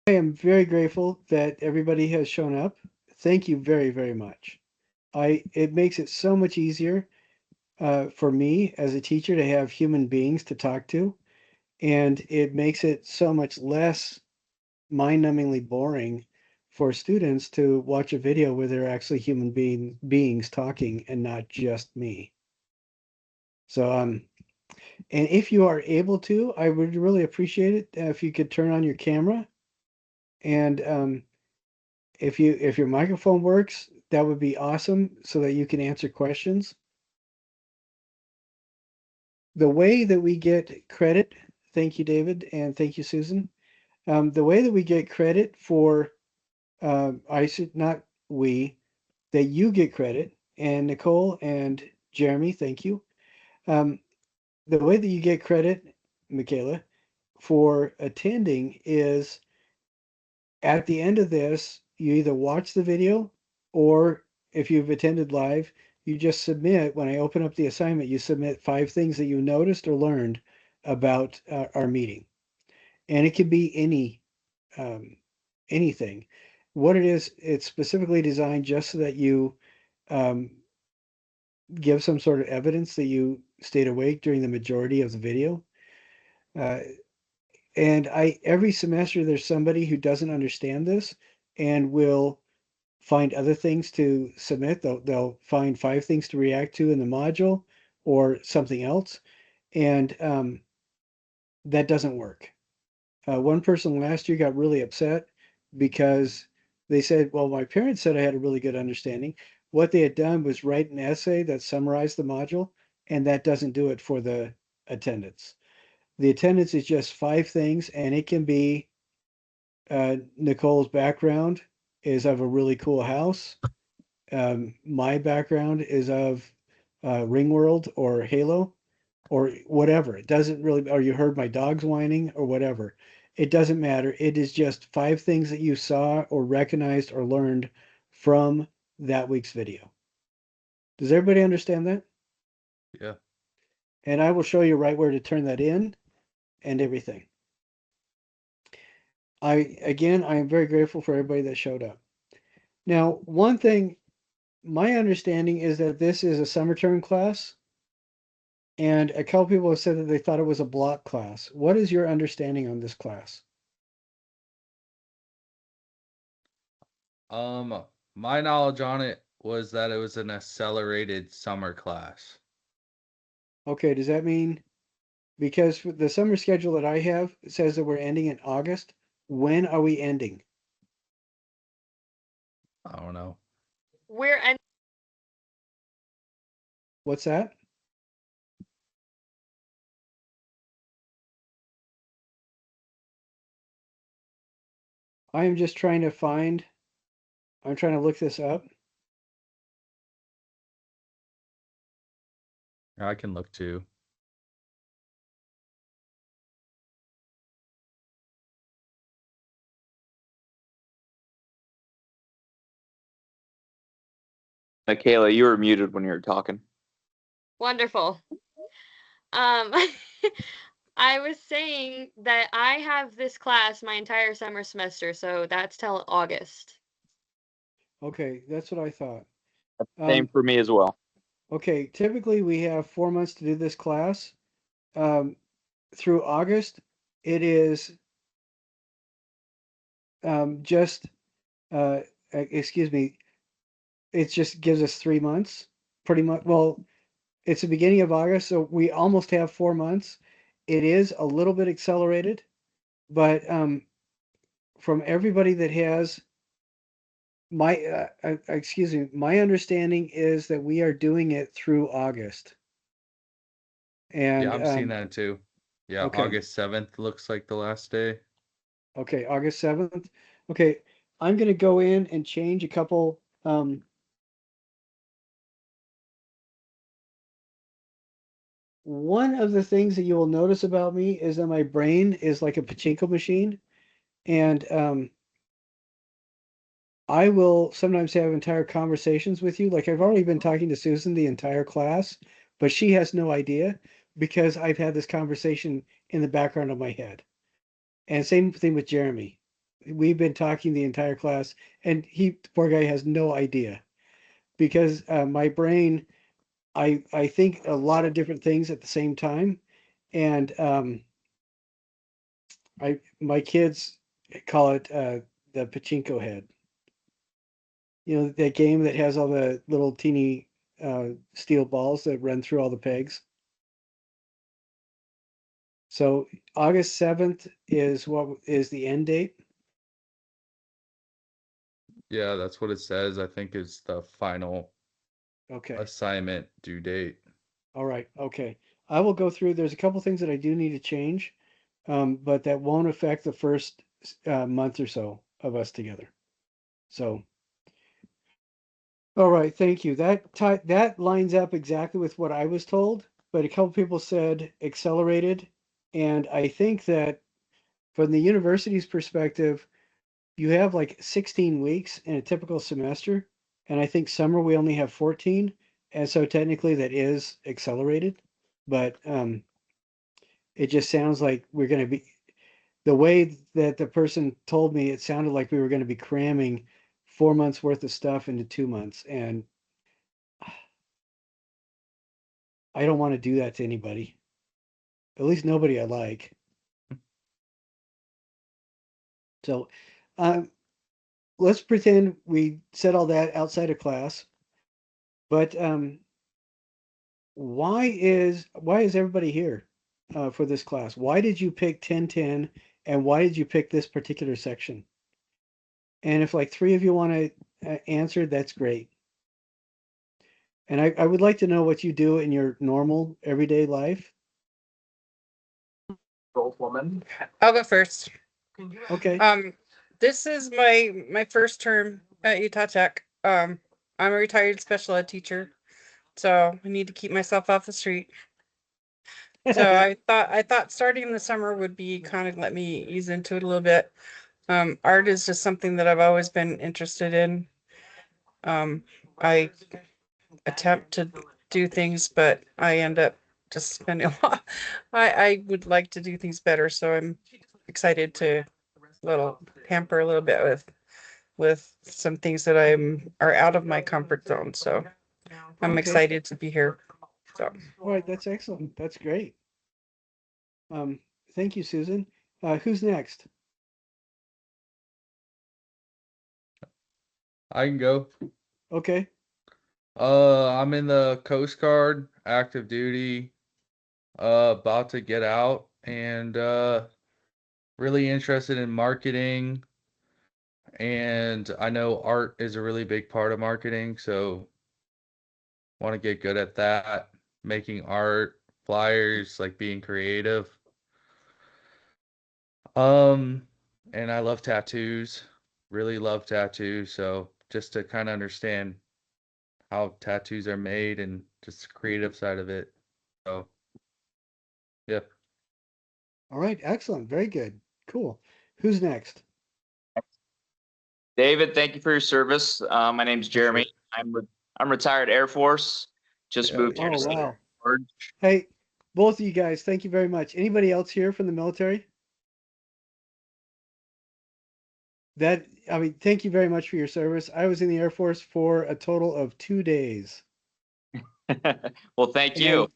I am very grateful that everybody has shown up. Thank you very, very much. It makes it so much easier for me as a teacher to have human beings to talk to, and it makes it so much less mind-numbingly boring for students to watch a video where they're actually beings talking and not just me. So and if you are able to, I would really appreciate it if you could turn on your camera and if your microphone works, that would be awesome so that you can answer questions. The way that we get credit, thank you, David, and thank you, Susan. The way that we get credit for, I should not we, that you get credit, and Nicole and Jeremy, thank you. Um, the way that you get credit, Michaela, for attending is at the end of this, you either watch the video or if you've attended live, you just submit. When I open up the assignment, you submit 5 things that you noticed or learned about our meeting. And it could be um, anything. What it is, it's specifically designed just so that you um, give some sort of evidence that you stayed awake during the majority of the video. Uh, and every semester there's somebody who doesn't understand this and will find other things to submit. They'll find 5 things to react to in the module or something else, and that doesn't work. One person last year got really upset because they said, "Well, my parents said I had a really good understanding." What they had done was write an essay that summarized the module, and that doesn't do it for the attendance. The attendance is just 5 things, and it can be Nicole's background is of a really cool house. My background is of Ringworld or Halo or whatever. It doesn't really, or you heard my dogs whining or whatever. It doesn't matter. It is just 5 things that you saw or recognized or learned from that week's video. Does everybody understand that? Yeah. And I will show you right where to turn that in and everything. I am very grateful for everybody that showed up. Now, one thing, my understanding is that this is a summer term class. And a couple people have said that they thought it was a block class. What is your understanding on this class? Um, my knowledge on it was that it was an accelerated summer class. Okay, does that mean because the summer schedule that I have says that we're ending in August? When are we ending? I don't know. We're and What's that? I am just trying to find, I'm trying to look this up. I can look too. Michaela, you were muted when you were talking. wonderful. Um, I was saying that I have this class my entire summer semester, so that's till August. Okay, that's what I thought. Same Um, for me as well. okay, typically we have 4 months to do this class. Um, through August, it is just, uh, excuse me, it just gives us 3 months pretty much. Well, it's the beginning of August, so we almost have 4 months. It is a little bit accelerated, but from everybody that has excuse me, my understanding is that we are doing it through August. Yeah, And I'm seeing that too. Yeah, okay, August 7th looks like the last day. okay, August 7th. Okay, I'm gonna go in and change a couple. One of the things that you will notice about me is that my brain is like a pachinko machine, and I will sometimes have entire conversations with you. Like I've already been talking to Susan the entire class, but she has no idea because I've had this conversation in the background of my head. And same thing with Jeremy. we've been talking the entire class, and the poor guy, has no idea because my brain, I think a lot of different things at the same time, and my kids call it the pachinko head. You know, that game that has all the little teeny steel balls that run through all the pegs. So August 7th is what is the end date. Yeah, that's what it says. I think is the final Okay. assignment due date. All right. Okay. I will go through. There's a couple things that I do need to change, but that won't affect the first month or so of us together. So, all right. Thank you. That lines up exactly with what I was told, but a couple people said accelerated, and I think that from the university's perspective, you have like 16 weeks in a typical semester, and I think summer we only have 14, and so technically that is accelerated, but it just sounds like we're going to be the way that the person told me, it sounded like we were going to be cramming 4 months worth of stuff into 2 months, and I don't want to do that to anybody, at least nobody I like. So um, let's pretend we said all that outside of class, but why is everybody here for this class? Why did you pick 1010, and why did you pick this particular section? And if like three of you want to answer, that's great. And I would like to know what you do in your normal everyday life. Woman. I'll go first. Okay. This is my first term at Utah Tech. I'm a retired special ed teacher, so I need to keep myself off the street. So I thought starting in the summer would be kind of let me ease into it a little bit. Art is just something that I've always been interested in. I attempt to do things, but I end up just spending a lot. I would like to do things better, so I'm excited to little pamper a little bit with some things that are out of my comfort zone. So I'm Okay. excited to be here. So All right, that's excellent. That's great. Um, thank you, Susan. Who's next? I can go. Okay. I'm in the Coast Guard, active duty, about to get out, and really interested in marketing. And I know art is a really big part of marketing, so want to get good at that, making art, flyers, like being creative. Um, and I love tattoos, really love tattoos, so just to kind of understand how tattoos are made and just the creative side of it. So, yeah. All right, excellent. Very good. Cool. Who's next? David, thank you for your service. My name's Jeremy. Appreciate I'm retired Air Force. Just it. moved here Oh, to St. wow. George. Hey, both of you guys, thank you very much. Anybody else here from the military? Thank you very much for your service. I was in the Air Force for a total of 2 days. Well, thank you.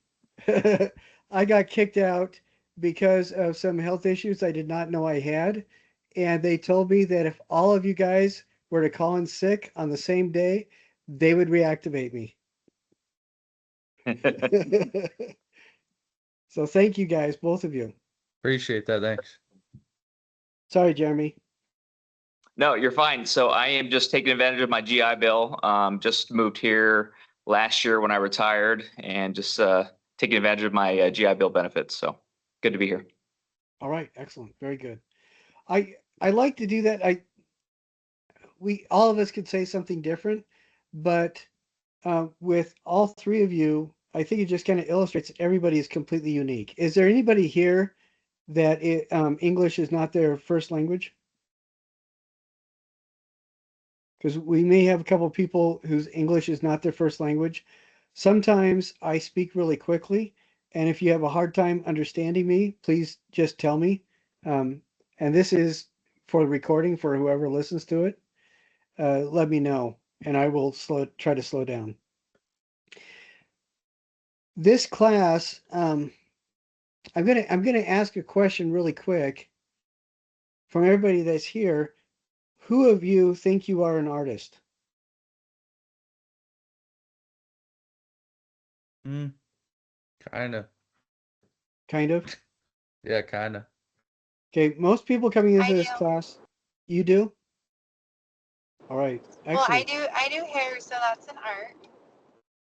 And I got kicked out because of some health issues I did not know I had. And they told me that if all of you guys were to call in sick on the same day, they would reactivate me. So thank you guys, both of you. Appreciate that. Thanks. Sorry, Jeremy. No, you're fine. So I am just taking advantage of my GI Bill. Just moved here last year when I retired, and just taking advantage of my GI Bill benefits. So good to be here. All right, excellent. Very good. I like to do that. We all of us could say something different, but with all three of you, I think it just kind of illustrates everybody is completely unique. Is there anybody here that English is not their first language? Because we may have a couple people whose English is not their first language. Sometimes I speak really quickly, and if you have a hard time understanding me, please just tell me. Um, and this is for the recording for whoever listens to it, let me know, and I will try to slow down. This class, I'm gonna ask a question really quick from everybody that's here. Who of you think you are an artist? Kind of. Kind of. Yeah, kind of. Okay, most people coming into I this do. class, you do? All right, Well, excellent. I do hair, so that's an art.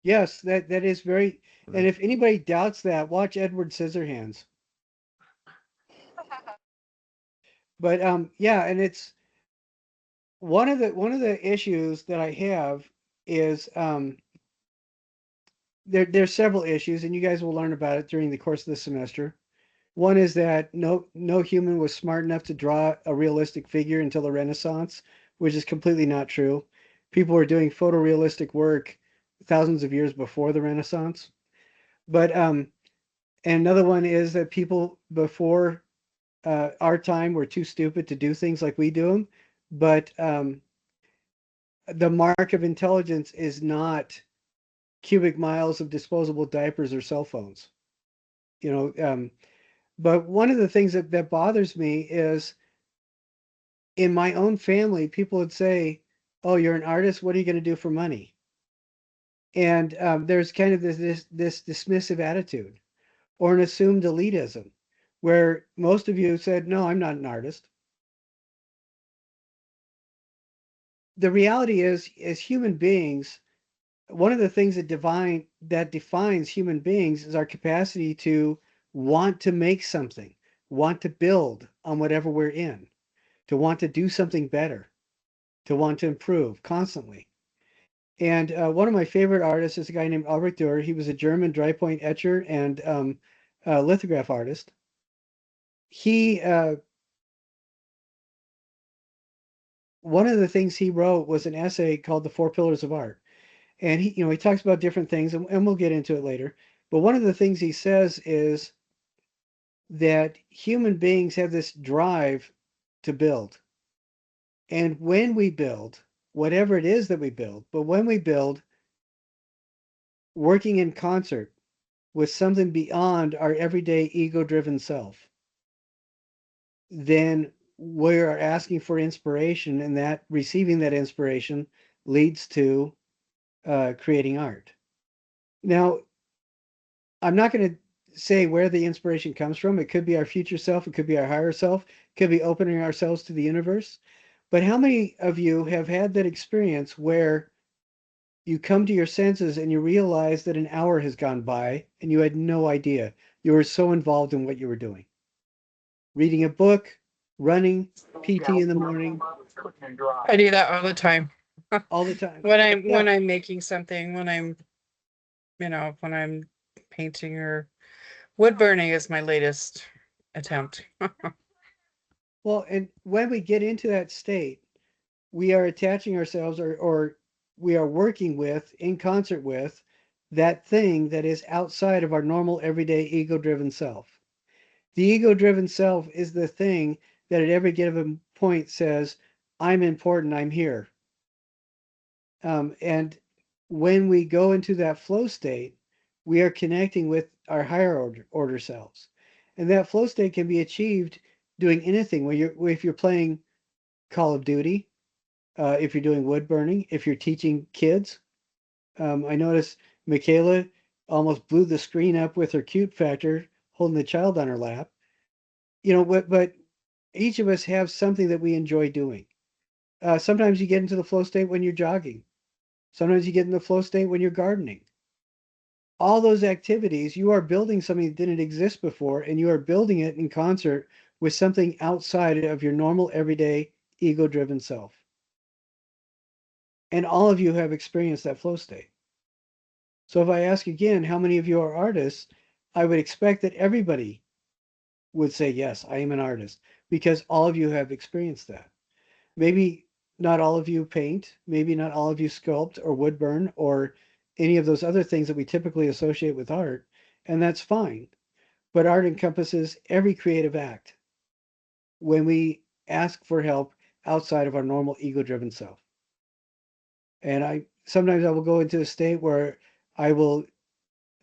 Yes, that is very. And if anybody doubts that, watch Edward Scissorhands. But yeah, and it's one of the issues that I have is there's several issues, and you guys will learn about it during the course of the semester. One is that no human was smart enough to draw a realistic figure until the Renaissance, which is completely not true. People were doing photorealistic work thousands of years before the Renaissance. But and another one is that people before our time were too stupid to do things like we do them. But the mark of intelligence is not cubic miles of disposable diapers or cell phones. You know, but one of the things that bothers me is in my own family, people would say, "Oh, you're an artist. What are you going to do for money?" And there's kind of this dismissive attitude or an assumed elitism, where most of you said, "No, I'm not an artist." The reality is, as human beings, one of the things that defines human beings is our capacity to want to make something, want to build on whatever we're in, to want to do something better, to want to improve constantly. And one of my favorite artists is a guy named Ulrich Dürer. He was a German dry point etcher and lithograph artist. He One of the things he wrote was an essay called "The Four Pillars of Art," and he talks about different things, and we'll get into it later. But one of the things he says is that human beings have this drive to build, and when we build, whatever it is that we build, but when we build, working in concert with something beyond our everyday ego-driven self, then we're asking for inspiration, and that receiving that inspiration leads to creating art. Now, I'm not going to say where the inspiration comes from. It could be our future self, it could be our higher self, it could be opening ourselves to the universe. But how many of you have had that experience where you come to your senses and you realize that an hour has gone by and you had no idea? You were so involved in what you were doing. Reading a book, running, PT in the morning, I do that all the time. all the time. when Yeah. I'm making something, when I'm painting or wood burning is my latest attempt. Well, and when we get into that state, we are attaching ourselves or we are working with, in concert with, that thing that is outside of our normal everyday ego-driven self. The ego-driven self is the thing that at every given point says, I'm important, I'm here. And when we go into that flow state, we are connecting with our higher order selves. And that flow state can be achieved doing anything. If you're playing Call of Duty, if you're doing wood burning, if you're teaching kids. I noticed Michaela almost blew the screen up with her cute factor, holding the child on her lap. But each of us have something that we enjoy doing. Sometimes you get into the flow state when you're jogging. Sometimes you get in the flow state when you're gardening. All those activities, you are building something that didn't exist before, and you are building it in concert with something outside of your normal, everyday, ego-driven self. And all of you have experienced that flow state. So if I ask again, how many of you are artists? I would expect that everybody would say, yes, I am an artist, because all of you have experienced that. Maybe not all of you paint, maybe not all of you sculpt or wood burn or any of those other things that we typically associate with art, and that's fine. But art encompasses every creative act. When we ask for help outside of our normal ego-driven self. And I sometimes I will go into a state where I will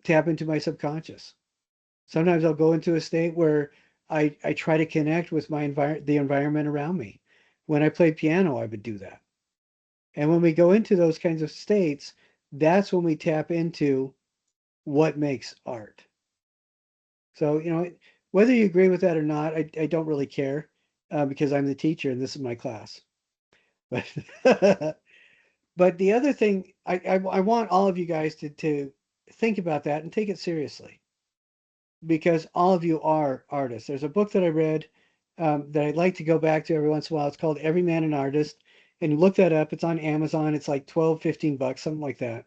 tap into my subconscious. Sometimes I'll go into a state where I try to connect with the environment around me. When I play piano, I would do that. And when we go into those kinds of states, that's when we tap into what makes art. So, whether you agree with that or not, I don't really care because I'm the teacher and this is my class. But but the other thing, I want all of you guys to think about that and take it seriously because all of you are artists. There's a book that I read that I'd like to go back to every once in a while. It's called Every Man an Artist. And you look that up, it's on Amazon. It's like 12, 15 bucks, something like that.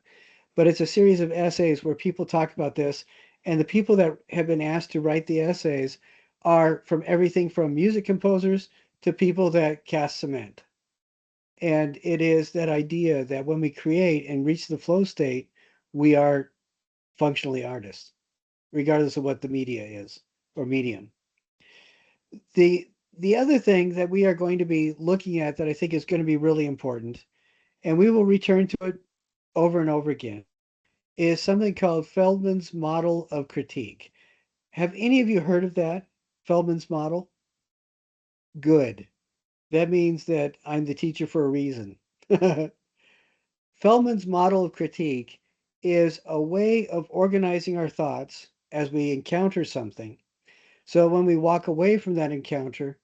But it's a series of essays where people talk about this. And the people that have been asked to write the essays are from everything from music composers to people that cast cement. And it is that idea that when we create and reach the flow state, we are functionally artists, regardless of what the media is or medium. The other thing that we are going to be looking at that I think is going to be really important, and we will return to it over and over again, is something called Feldman's model of critique. Have any of you heard of that? Feldman's model? Good. That means that I'm the teacher for a reason. Feldman's model of critique is a way of organizing our thoughts as we encounter something. So when we walk away from that encounter,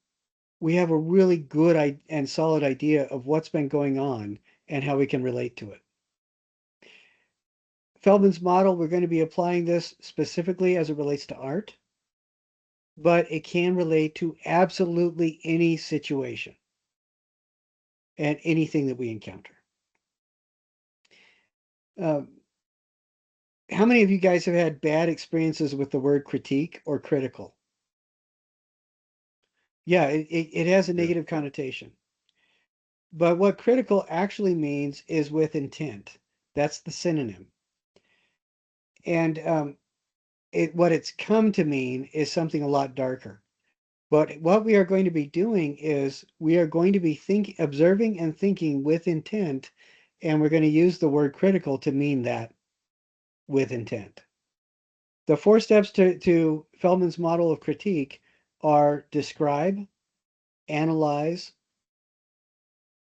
we have a really good and solid idea of what's been going on and how we can relate to it. Feldman's model, we're going to be applying this specifically as it relates to art, but it can relate to absolutely any situation and anything that we encounter. How many of you guys have had bad experiences with the word critique or critical? Yeah, it has a negative connotation. But what critical actually means is with intent. That's the synonym. And what it's come to mean is something a lot darker. But what we are going to be doing is we are going to be observing and thinking with intent, and we're going to use the word critical to mean that with intent. The 4 steps to Feldman's model of critique are describe, analyze,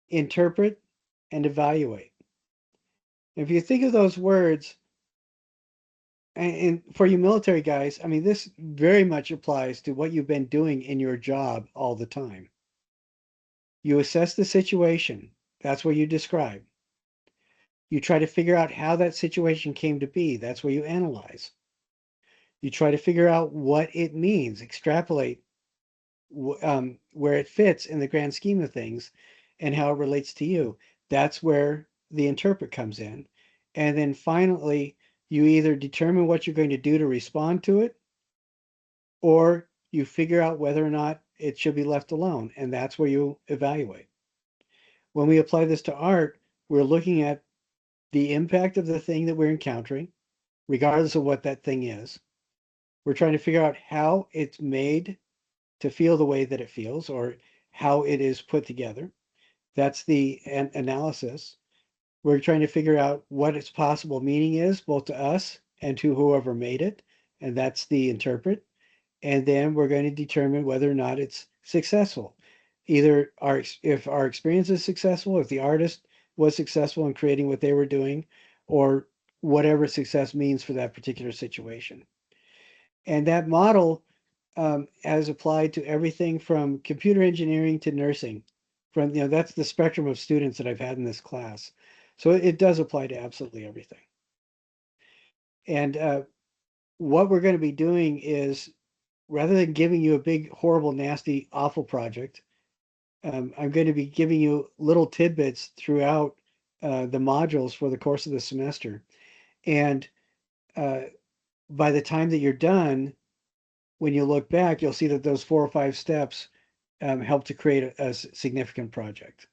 interpret, and evaluate. If you think of those words, and for you military guys, I mean, this very much applies to what you've been doing in your job all the time. You assess the situation. That's what you describe. You try to figure out how that situation came to be. That's where you analyze. You try to figure out what it means, extrapolate where it fits in the grand scheme of things and how it relates to you. That's where the interpret comes in. And then finally, you either determine what you're going to do to respond to it, or you figure out whether or not it should be left alone. And that's where you evaluate. When we apply this to art, we're looking at the impact of the thing that we're encountering, regardless of what that thing is. We're trying to figure out how it's made to feel the way that it feels or how it is put together. That's the analysis. We're trying to figure out what its possible meaning is, both to us and to whoever made it. And that's the interpret. And then we're going to determine whether or not it's successful. Either if our experience is successful, if the artist was successful in creating what they were doing, or whatever success means for that particular situation. And that model as applied to everything from computer engineering to nursing. That's the spectrum of students that I've had in this class. So it does apply to absolutely everything. And what we're going to be doing is, rather than giving you a big, horrible, nasty, awful project, I'm going to be giving you little tidbits throughout the modules for the course of the semester. And by the time that you're done, when you look back, you'll see that those 4 or 5 steps help to create a significant project.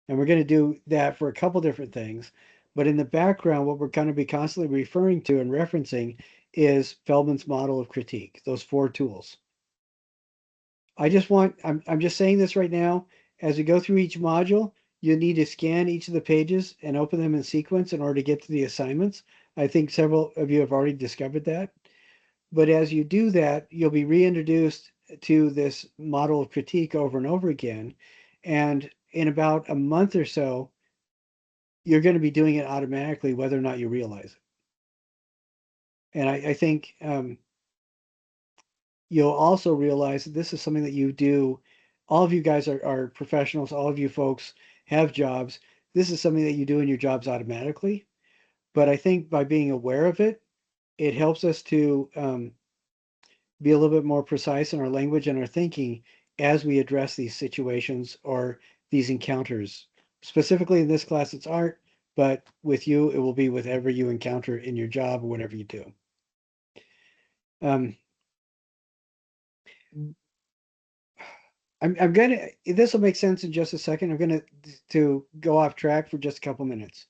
And we're going to do that for a couple different things. But in the background, what we're going to be constantly referring to and referencing is Feldman's model of critique, those 4 tools. I'm just saying this right now. As we go through each module, you need to scan each of the pages and open them in sequence in order to get to the assignments. I think several of you have already discovered that. But as you do that, you'll be reintroduced to this model of critique over and over again. And in about a month or so, you're going to be doing it automatically, whether or not you realize it. And I think you'll also realize that this is something that you do. All of you guys are professionals. All of you folks have jobs. This is something that you do in your jobs automatically. But I think by being aware of it, it helps us to be a little bit more precise in our language and our thinking as we address these situations or these encounters. Specifically in this class, it's art, but with you, it will be whatever you encounter in your job or whatever you do. Um, I'm gonna. This will make sense in just a second. I'm gonna to go off track for just a couple minutes.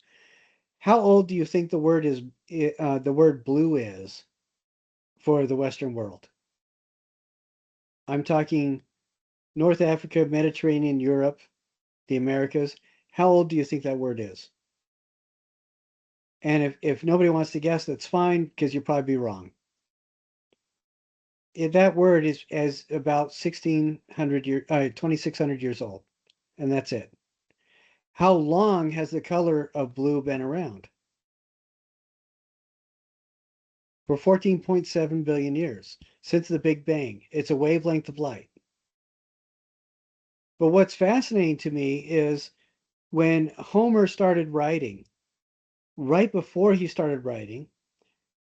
How old do you think the word is? The word blue is for the Western world. I'm talking North Africa, Mediterranean, Europe, the Americas. How old do you think that word is? And if nobody wants to guess, that's fine because you'll probably be wrong. That word is as about 2600 years old, and that's it. How long has the color of blue been around? For 14.7 billion years, since the Big Bang. It's a wavelength of light. But what's fascinating to me is when Homer started writing, right before he started writing,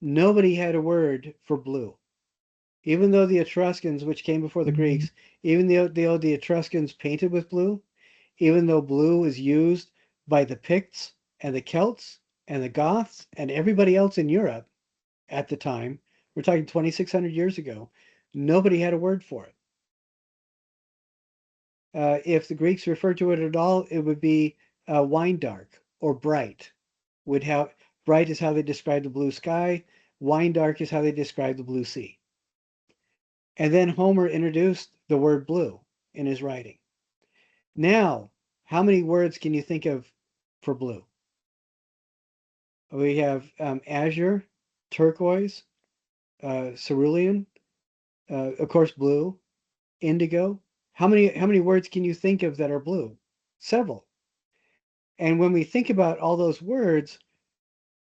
nobody had a word for blue. Even though the Etruscans, which came before the Greeks, even though the Etruscans painted with blue, even though blue was used by the Picts and the Celts and the Goths and everybody else in Europe at the time, we're talking 2,600 years ago, nobody had a word for it. If the Greeks referred to it at all, it would be wine dark or bright. Bright is how they describe the blue sky. Wine dark is how they describe the blue sea. And then Homer introduced the word blue in his writing. Now, how many words can you think of for blue? We have azure, turquoise, cerulean, of course, blue, indigo. How many words can you think of that are blue? Several. And when we think about all those words,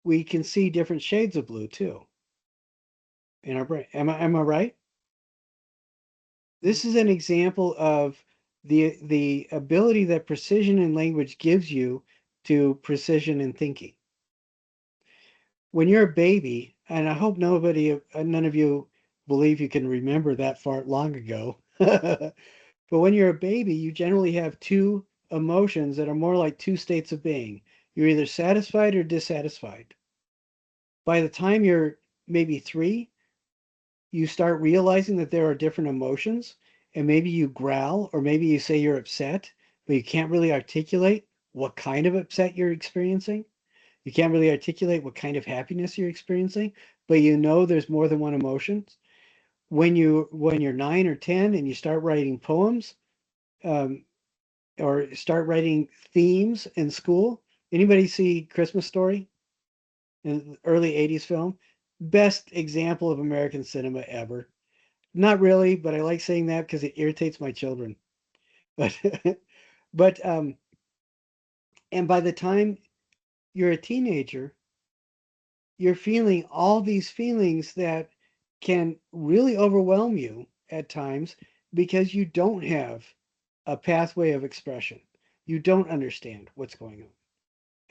we can see different shades of blue too in our brain. Am I right? This is an example of the ability that precision in language gives you to precision in thinking. When you're a baby, and I hope none of you believe you can remember that far long ago, but when you're a baby, you generally have two emotions that are more like two states of being. You're either satisfied or dissatisfied. By the time you're maybe 3, you start realizing that there are different emotions, and maybe you growl, or maybe you say you're upset, but you can't really articulate what kind of upset you're experiencing. You can't really articulate what kind of happiness you're experiencing, but you know there's more than one emotion. When you're 9 or 10 and you start writing poems, um, or start writing themes in school. Anybody see Christmas Story? An early 80s film? Best example of American cinema ever. Not really, but I like saying that because it irritates my children. But but and by the time you're a teenager, you're feeling all these feelings that can really overwhelm you at times because you don't have a pathway of expression. You don't understand what's going on.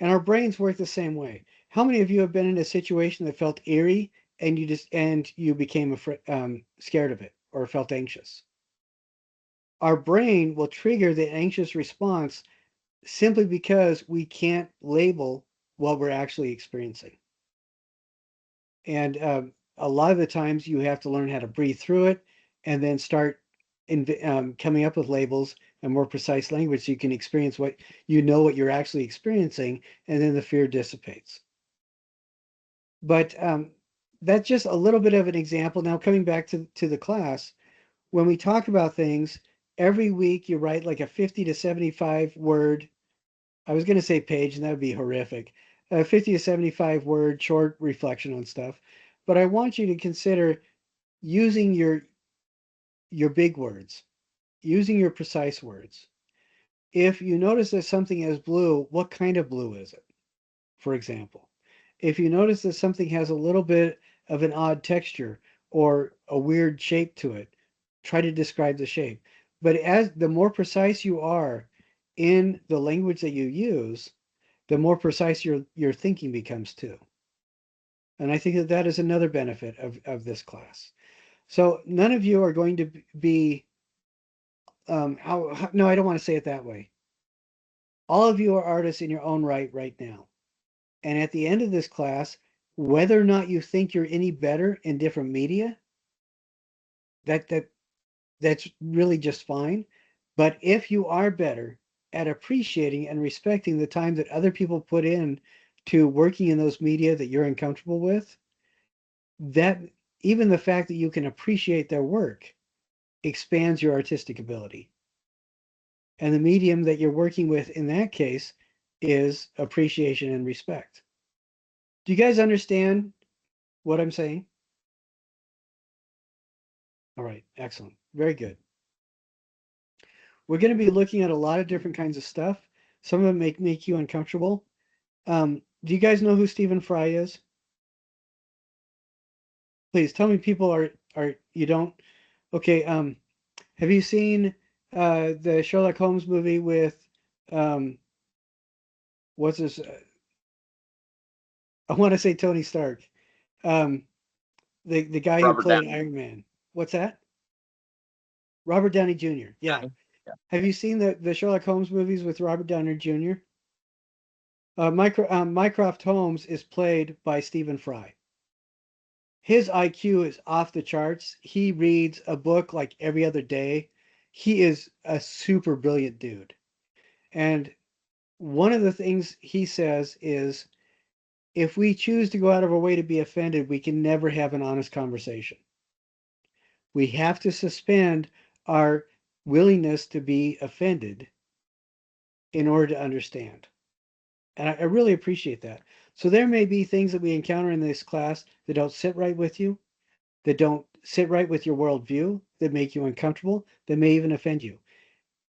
And our brains work the same way. How many of you have been in a situation that felt eerie and you became scared of it or felt anxious? Our brain will trigger the anxious response simply because we can't label what we're actually experiencing. And a lot of the times you have to learn how to breathe through it and then start coming up with labels and more precise language so you can experience what you're actually experiencing, and then the fear dissipates. But that's just a little bit of an example. Now, coming back to the class, when we talk about things, every week you write like a 50 to 75 word, I was going to say page, and that would be horrific, a 50 to 75 word short reflection on stuff. But I want you to consider using your big words, using your precise words. If you notice that something is blue, what kind of blue is it? For example, if you notice that something has a little bit of an odd texture or a weird shape to it, try to describe the shape. But as the more precise you are in the language that you use, the more precise your thinking becomes too. And I think that that is another benefit of this class. So none of you are going to be, no, I don't want to say it that way. All of you are artists in your own right now. And at the end of this class, whether or not you think you're any better in different media, that that's really just fine. But if you are better at appreciating and respecting the time that other people put in to working in those media that you're uncomfortable with, that even the fact that you can appreciate their work expands your artistic ability. And the medium that you're working with in that case is appreciation and respect. Do you guys understand what I'm saying? All right, excellent. Very good. We're going to be looking at a lot of different kinds of stuff. Some of them make you uncomfortable. Do you guys know who Stephen Fry is? Please tell me people are you don't? Okay, have you seen the Sherlock Holmes movie with um what's his I want to say Tony Stark. Um the guy who Robert played Downey. Iron Man. What's that? Robert Downey Jr. Yeah. Yeah. Have you seen the Sherlock Holmes movies with Robert Downey Jr.? Mycroft Holmes is played by Stephen Fry. His IQ is off the charts. He reads a book like every other day. He is a super brilliant dude. And one of the things he says is if we choose to go out of our way to be offended, we can never have an honest conversation. We have to suspend our willingness to be offended in order to understand. And I really appreciate that. So there may be things that we encounter in this class that don't sit right with you, that don't sit right with your worldview, that make you uncomfortable, that may even offend you.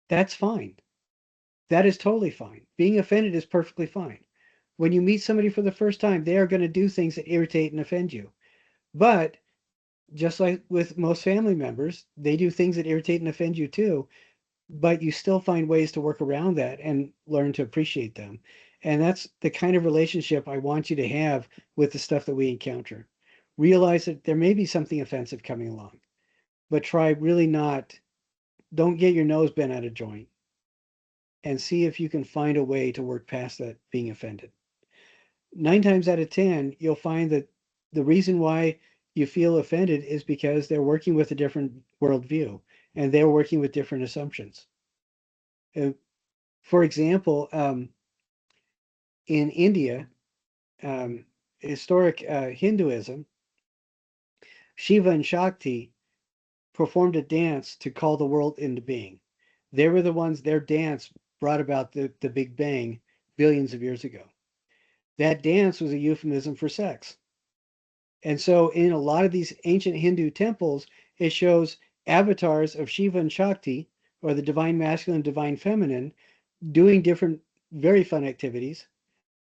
That's fine. That is totally fine. Being offended is perfectly fine. When you meet somebody for the first time, they are going to do things that irritate and offend you. But just like with most family members, they do things that irritate and offend you too, but you still find ways to work around that and learn to appreciate them. And that's the kind of relationship I want you to have with the stuff that we encounter. Realize that there may be something offensive coming along, but try really not, don't get your nose bent out of joint and see if you can find a way to work past that being offended. 9 times out of 10, you'll find that the reason why you feel offended is because they're working with a different worldview and they're working with different assumptions. For example, in India, historic Hinduism, Shiva and Shakti performed a dance to call the world into being. They were the ones, their dance brought about the Big Bang billions of years ago. That dance was a euphemism for sex. And so in a lot of these ancient Hindu temples, it shows avatars of Shiva and Shakti, or the divine masculine, divine feminine, doing different, very fun activities.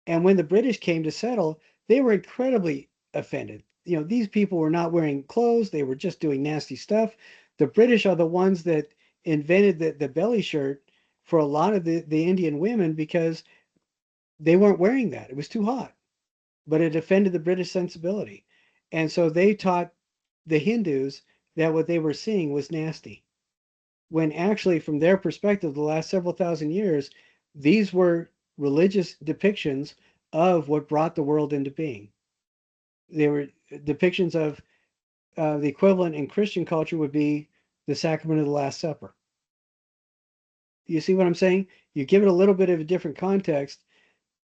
And when the British came to settle, they were incredibly offended. You know, these people were not wearing clothes, they were just doing nasty stuff. The British are the ones that invented the belly shirt for a lot of the Indian women because they weren't wearing that. It was too hot, but it offended the British sensibility. And so they taught the Hindus that what they were seeing was nasty. When actually, from their perspective, the last several thousand years, these were religious depictions of what brought the world into being. They were depictions of the equivalent in Christian culture would be the sacrament of the Last Supper. You see what I'm saying? You give it a little bit of a different context.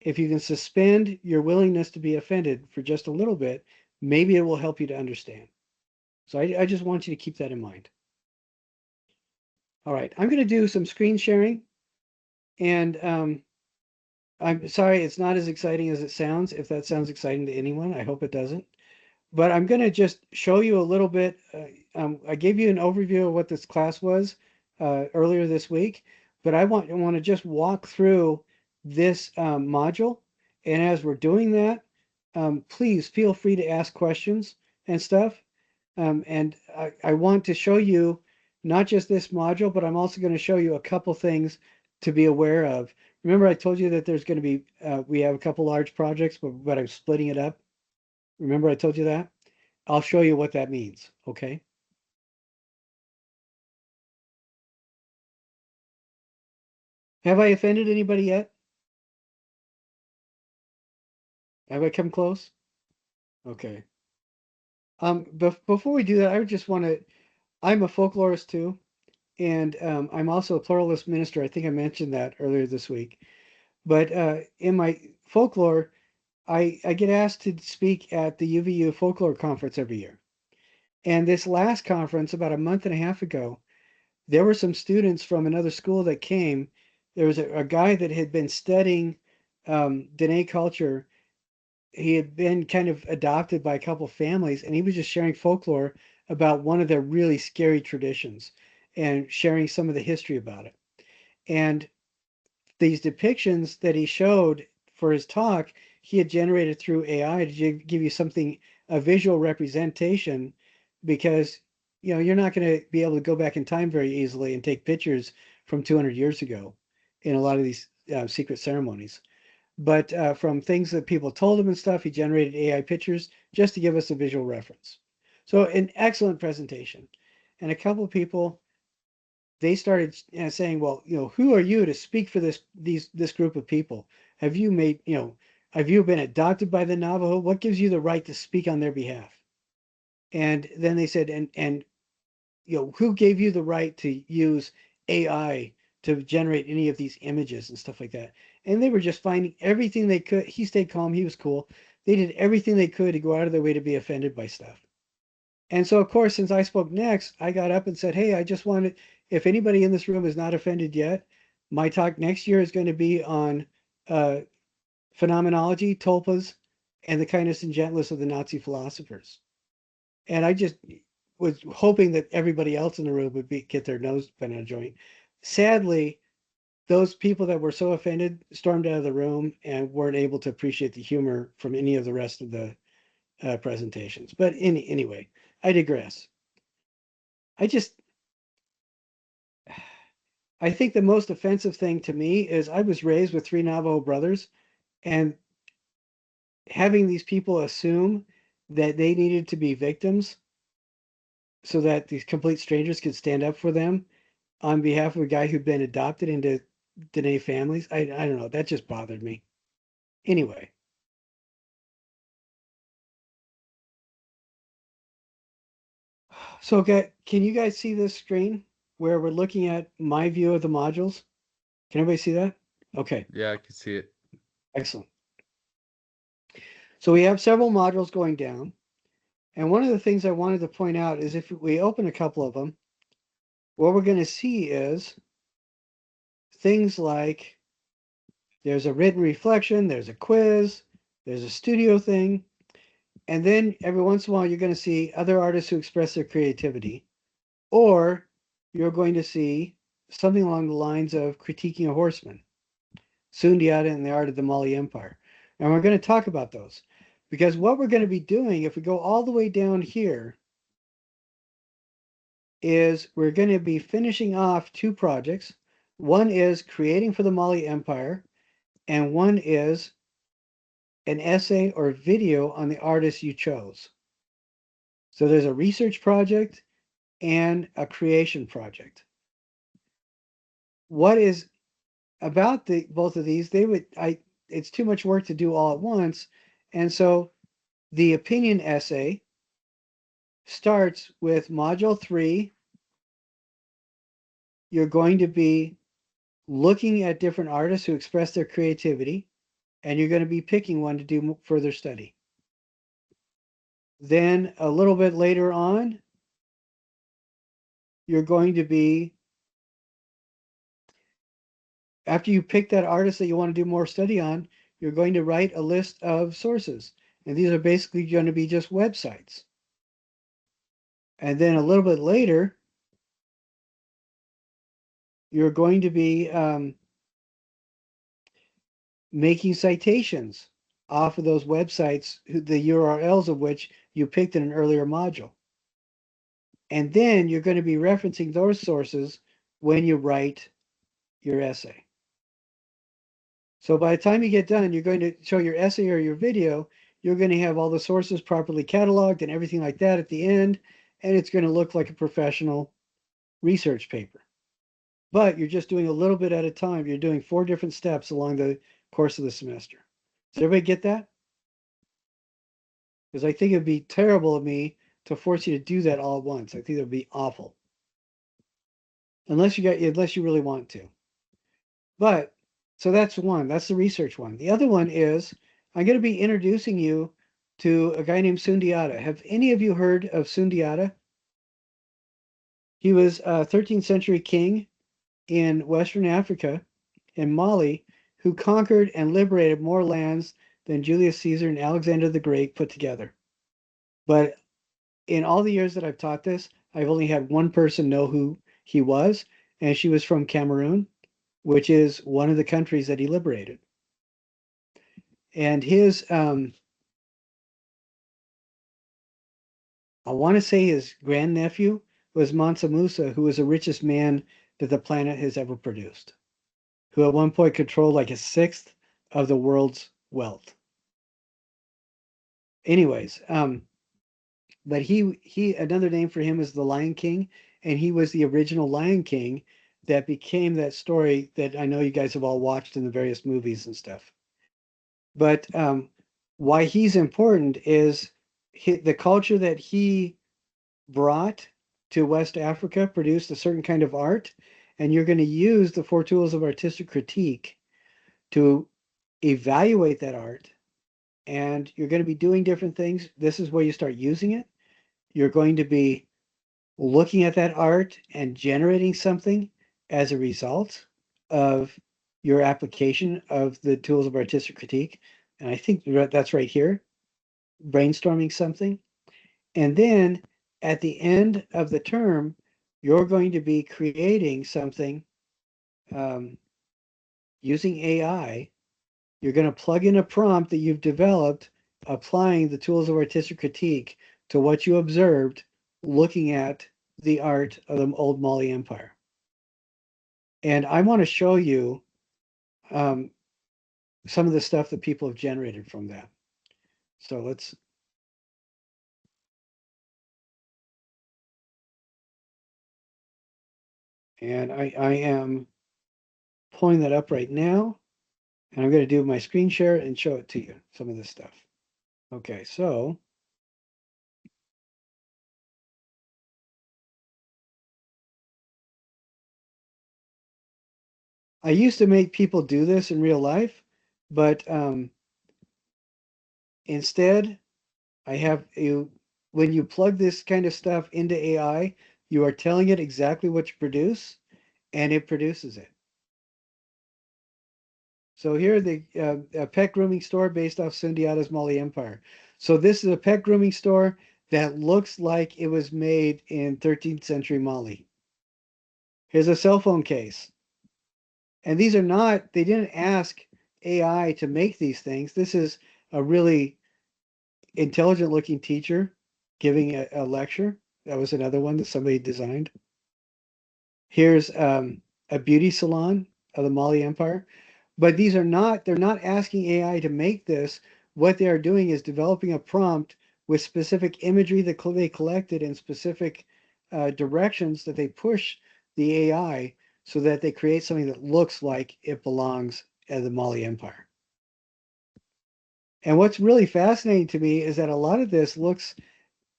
If you can suspend your willingness to be offended for just a little bit, maybe it will help you to understand. So I just want you to keep that in mind. All right, I'm going to do some screen sharing, and I'm sorry it's not as exciting as it sounds. If that sounds exciting to anyone, I hope it doesn't. But I'm going to just show you a little bit. I gave you an overview of what this class was earlier this week, but I want to just walk through this module. And as we're doing that, please feel free to ask questions and stuff. And I want to show you not just this module, but I'm also going to show you a couple things to be aware of. Remember, I told you that there's going to be, we have a couple large projects, but I'm splitting it up. Remember, I told you that? I'll show you what that means, okay? Have I offended anybody yet? Have I come close? Okay. Before we do that, I would just want to, I'm a folklorist too, and I'm also a pluralist minister. I think I mentioned that earlier this week. But in my folklore, I get asked to speak at the UVU Folklore Conference every year. And this last conference, about a month and a half ago, there were some students from another school that came. There was a guy that had been studying Dene culture. He had been kind of adopted by a couple families, and he was just sharing folklore about one of their really scary traditions and sharing some of the history about it. And these depictions that he showed for his talk, he had generated through AI to give you something, a visual representation, because you're not going to be able to go back in time very easily and take pictures from 200 years ago in a lot of these secret ceremonies. But from things that people told him and stuff, he generated AI pictures just to give us a visual reference. So an excellent presentation. And a couple of people, they started saying, well, who are you to speak for this group of people? Have you made, have you been adopted by the Navajo? What gives you the right to speak on their behalf? And then they said, and who gave you the right to use AI to generate any of these images and stuff like that? And they were just finding everything they could. He stayed calm. He was cool. They did everything they could to go out of their way to be offended by stuff. And so, of course, since I spoke next, I got up and said, hey, I just wanted, if anybody in this room is not offended yet, my talk next year is going to be on uh, phenomenology, tulpas, and the kindness and gentleness of the Nazi philosophers. And I just was hoping that everybody else in the room would get their nose bent on a joint. Sadly, those people that were so offended stormed out of the room and weren't able to appreciate the humor from any of the rest of the presentations. But anyway, I digress. I think the most offensive thing to me is I was raised with three Navajo brothers, and having these people assume that they needed to be victims so that these complete strangers could stand up for them on behalf of a guy who'd been adopted into Dene families. I don't know. That just bothered me. Anyway, so can you guys see this screen where we're looking at my view of the modules? Can everybody see that? Okay, Yeah, I can see it. excellent. So we have several modules going down. And one of the things I wanted to point out is if we open a couple of them, what we're going to see is things like there's a written reflection, there's a quiz, there's a studio thing, and then every once in a while you're going to see other artists who express their creativity, or you're going to see something along the lines of critiquing a horseman, Sundiata and the Art of the Mali Empire. And we're going to talk about those because what we're going to be doing, if we go all the way down here, is we're going to be finishing off two projects. One is creating for the Mali Empire, and one is an essay or video on the artist you chose. So there's a research project and a creation project. What is about both of these? It's too much work to do all at once, and so the opinion essay starts with module 3. You're going to be looking at different artists who express their creativity, and you're going to be picking one to do further study. Then a little bit later on, you're going to be after you pick that artist that you want to do more study on, you're going to write a list of sources. And these are basically going to be just websites. And then a little bit later, you're going to be making citations off of those websites, the URLs of which you picked in an earlier module. And then you're going to be referencing those sources when you write your essay. So by the time you get done, you're going to show your essay or your video, you're going to have all the sources properly cataloged and everything like that at the end, and it's going to look like a professional research paper. But you're just doing a little bit at a time. You're doing 4 different steps along the course of the semester. Does everybody get that? Because I think it'd be terrible of me to force you to do that all at once. I think it would be awful. Unless you really want to. But so that's one. That's the research one. The other one is I'm going to be introducing you to a guy named Sundiata. Have any of you heard of Sundiata? He was a 13th century king in Western Africa, in Mali, who conquered and liberated more lands than Julius Caesar and Alexander the Great put together. But in all the years that I've taught this, I've only had one person know who he was, and she was from Cameroon, which is one of the countries that he liberated. And his, I want to say his grandnephew was Mansa Musa, who was the richest man that the planet has ever produced, who at one point controlled like 1/6 of the world's wealth. Anyways, but he another name for him is the Lion King, and he was the original Lion King that became that story that I know you guys have all watched in the various movies and stuff. But why he's important is the culture that he brought to West Africa produced a certain kind of art, and you're going to use the 4 tools of artistic critique to evaluate that art, and you're going to be doing different things. This is where you start using it. You're going to be looking at that art and generating something as a result of your application of the tools of artistic critique. And I think that's right here, brainstorming something. And then at the end of the term, you're going to be creating something using AI. You're going to plug in a prompt that you've developed, applying the tools of artistic critique to what you observed looking at the art of the old Mali Empire. And I want to show you some of the stuff that people have generated from that. So let's. And I am pulling that up right now. And I'm going to do my screen share and show it to you, some of this stuff. Okay, so. I used to make people do this in real life, but instead, I have you, when you plug this kind of stuff into AI, you are telling it exactly what you produce, and it produces it. So here the a pet grooming store based off Sundiata's Mali Empire. So this is a pet grooming store that looks like it was made in 13th century Mali. Here's a cell phone case. And these are not, they didn't ask AI to make these things. This is a really intelligent looking teacher giving a lecture. That was another one that somebody designed. Here's a beauty salon of the Mali Empire. But these are not, they're not asking AI to make this. What they are doing is developing a prompt with specific imagery that they collected and specific directions that they push the AI so that they create something that looks like it belongs at the Mali Empire. And what's really fascinating to me is that a lot of this looks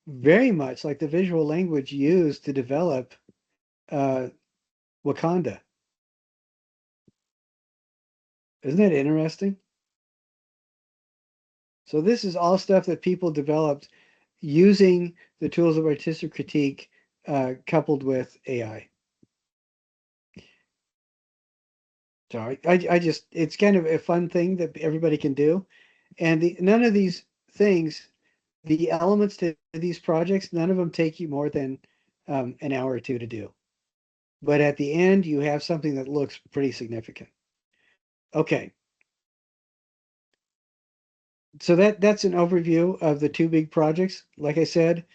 very much like the visual language used to develop Wakanda. Isn't that interesting? So this is all stuff that people developed using the tools of artistic critique coupled with AI. So I just, it's kind of a fun thing that everybody can do. And none of these things, the elements to these projects, none of them take you more than an hour or two to do. But at the end, you have something that looks pretty significant. Okay. So that's an overview of the two big projects. Like I said,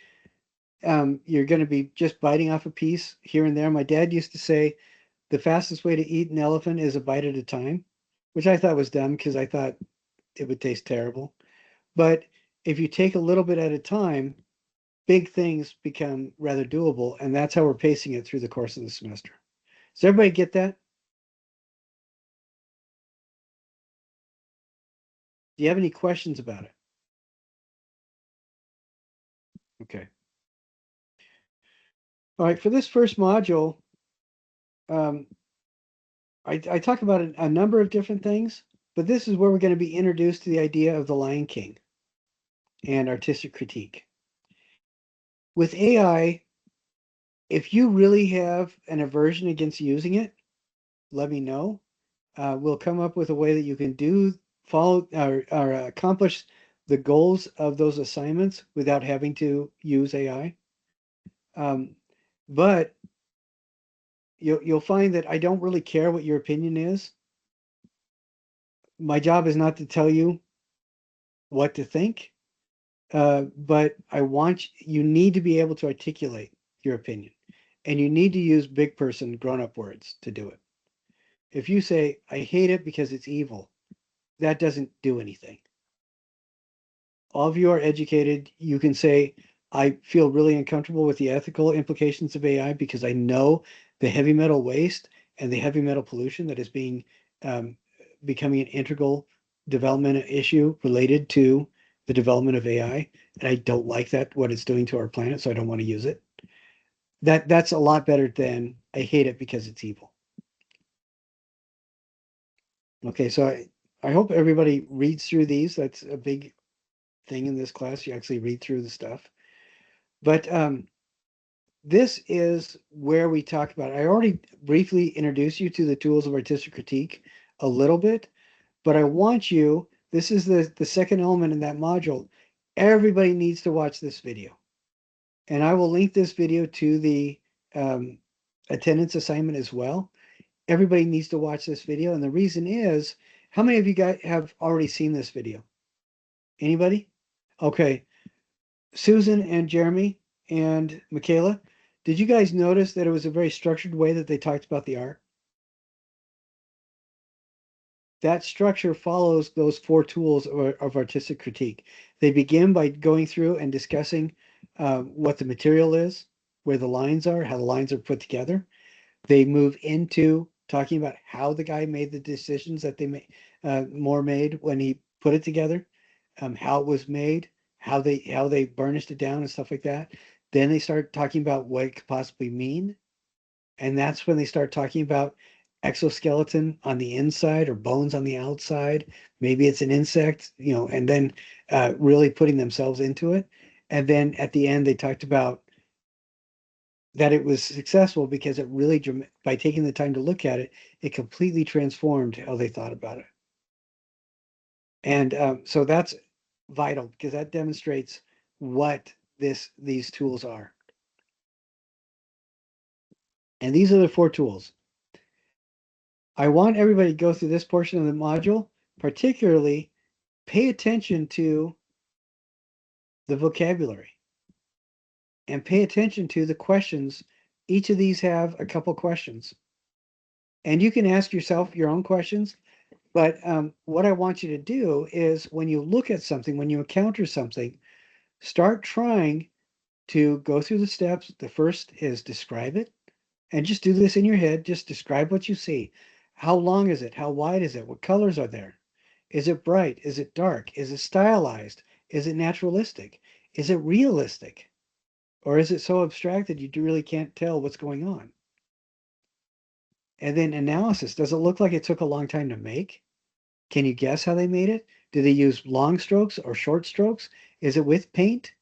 you're going to be just biting off a piece here and there. My dad used to say the fastest way to eat an elephant is a bite at a time, which I thought was dumb because I thought it would taste terrible. But if you take a little bit at a time, big things become rather doable. And that's how we're pacing it through the course of the semester. Does everybody get that? Do you have any questions about it? Okay. All right, for this first module, um, I talk about a number of different things, but this is where we're going to be introduced to the idea of the Lion King and artistic critique. With AI, if you really have an aversion against using it, let me know. We'll come up with a way that you can follow or accomplish the goals of those assignments without having to use AI. But you'll find that I don't really care what your opinion is. My job is not to tell you what to think, but you need to be able to articulate your opinion, and you need to use big person grown up words to do it. If you say, I hate it because it's evil, that doesn't do anything. All of you are educated. You can say, I feel really uncomfortable with the ethical implications of AI because I know the heavy metal waste and the heavy metal pollution that is um, becoming an integral development issue related to the development of AI. And I don't like that, what it's doing to our planet, so I don't want to use it. That's a lot better than I hate it because it's evil. Okay, so I hope everybody reads through these. That's a big thing in this class. You actually read through the stuff. But this is where we talk about, I already briefly introduced you to the tools of artistic critique a little bit, but I want you, this is the second element in that module. Everybody needs to watch this video. And I will link this video to the um, attendance assignment as well. Everybody needs to watch this video. And the reason is, how many of you guys have already seen this video? Anybody? Okay. Susan and Jeremy and Michaela, did you guys notice that it was a very structured way that they talked about the art? That structure follows those four tools of artistic critique. They begin by going through and discussing what the material is, where the lines are, how the lines are put together. They move into talking about how the guy made the decisions that they made when he put it together, how it was made, how they burnished it down and stuff like that. Then they start talking about what it could possibly mean, and that's when they start talking about exoskeleton on the inside or bones on the outside. Maybe it's an insect, and then really putting themselves into it. And then at the end, they talked about that it was successful because it really, by taking the time to look at it, it completely transformed how they thought about it. And so that's vital because that demonstrates what these tools are. And these are the four tools. I want everybody to go through this portion of the module, particularly pay attention to the vocabulary and pay attention to the questions. Each of these have a couple questions. And you can ask yourself your own questions. But what I want you to do is when you look at something, when you encounter something, start trying to go through the steps. The first is describe it. And just do this in your head. Just describe what you see. How long is it? How wide is it? What colors are there? Is it bright? Is it dark? Is it stylized? Is it naturalistic? Is it realistic? Or is it so abstracted you really can't tell what's going on? And then analysis. Does it look like it took a long time to make? Can you guess how they made it? Do they use long strokes or short strokes? Is it with paint?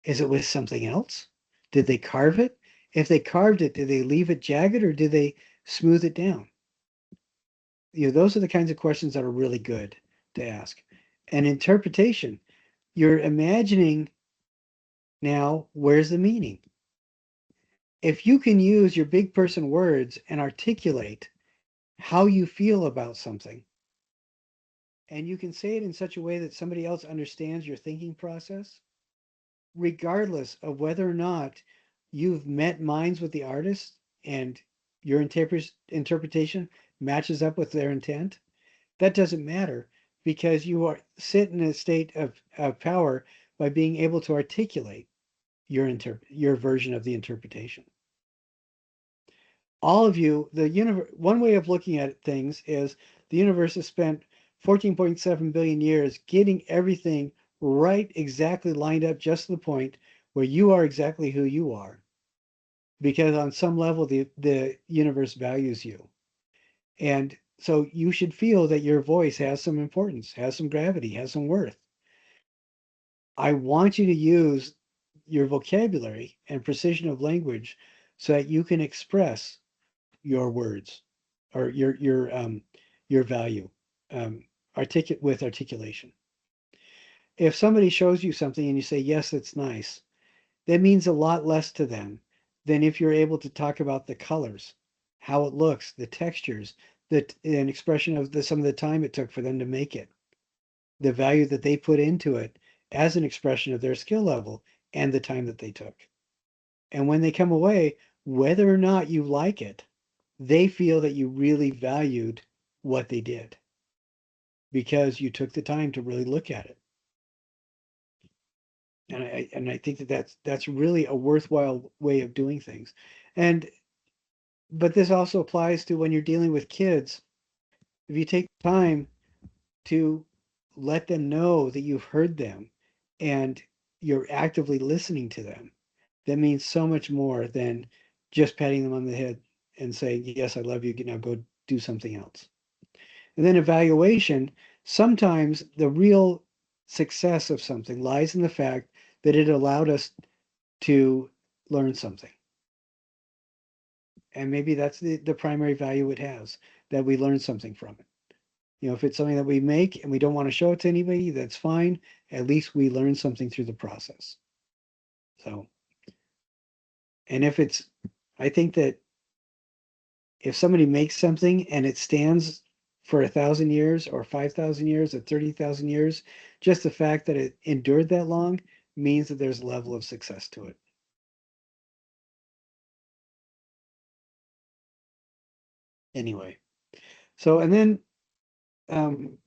Is it with something else? Did they carve it? If they carved it, did they leave it jagged or did they smooth it down? those are the kinds of questions that are really good to ask. And interpretation, you're imagining now, where's the meaning? If you can use your big person words and articulate how you feel about something, and you can say it in such a way that somebody else understands your thinking process, regardless of whether or not you've met minds with the artist and your interpretation matches up with their intent, that doesn't matter because you are sit in a state of power by being able to articulate your version of the interpretation. All of you, the universe, one way of looking at things is the universe has spent 14.7 billion years getting everything right, exactly lined up just to the point where you are exactly who you are. Because on some level, the universe values you. And so you should feel that your voice has some importance, has some gravity, has some worth. I want you to use your vocabulary and precision of language so that you can express your words or your value with articulation. If somebody shows you something and you say yes, it's nice, that means a lot less to them than if you're able to talk about the colors, how it looks, the textures, an expression of some of the time it took for them to make it, the value that they put into it as an expression of their skill level and the time that they took. And when they come away, whether or not you like it, they feel that you really valued what they did because you took the time to really look at it. And I think that that's really a worthwhile way of doing things. And but this also applies to when you're dealing with kids. If you take time to let them know that you've heard them and you're actively listening to them, that means so much more than just patting them on the head and saying, yes, I love you, now go do something else. And then evaluation, sometimes the real success of something lies in the fact that it allowed us to learn something. And maybe that's the primary value it has, that we learn something from it. If it's something that we make and we don't want to show it to anybody, that's fine. At least we learn something through the process. So, and I think that if somebody makes something and it stands for 1,000 years or 5,000 years or 30,000 years, just the fact that it endured that long means that there's a level of success to it. Anyway, so and then um,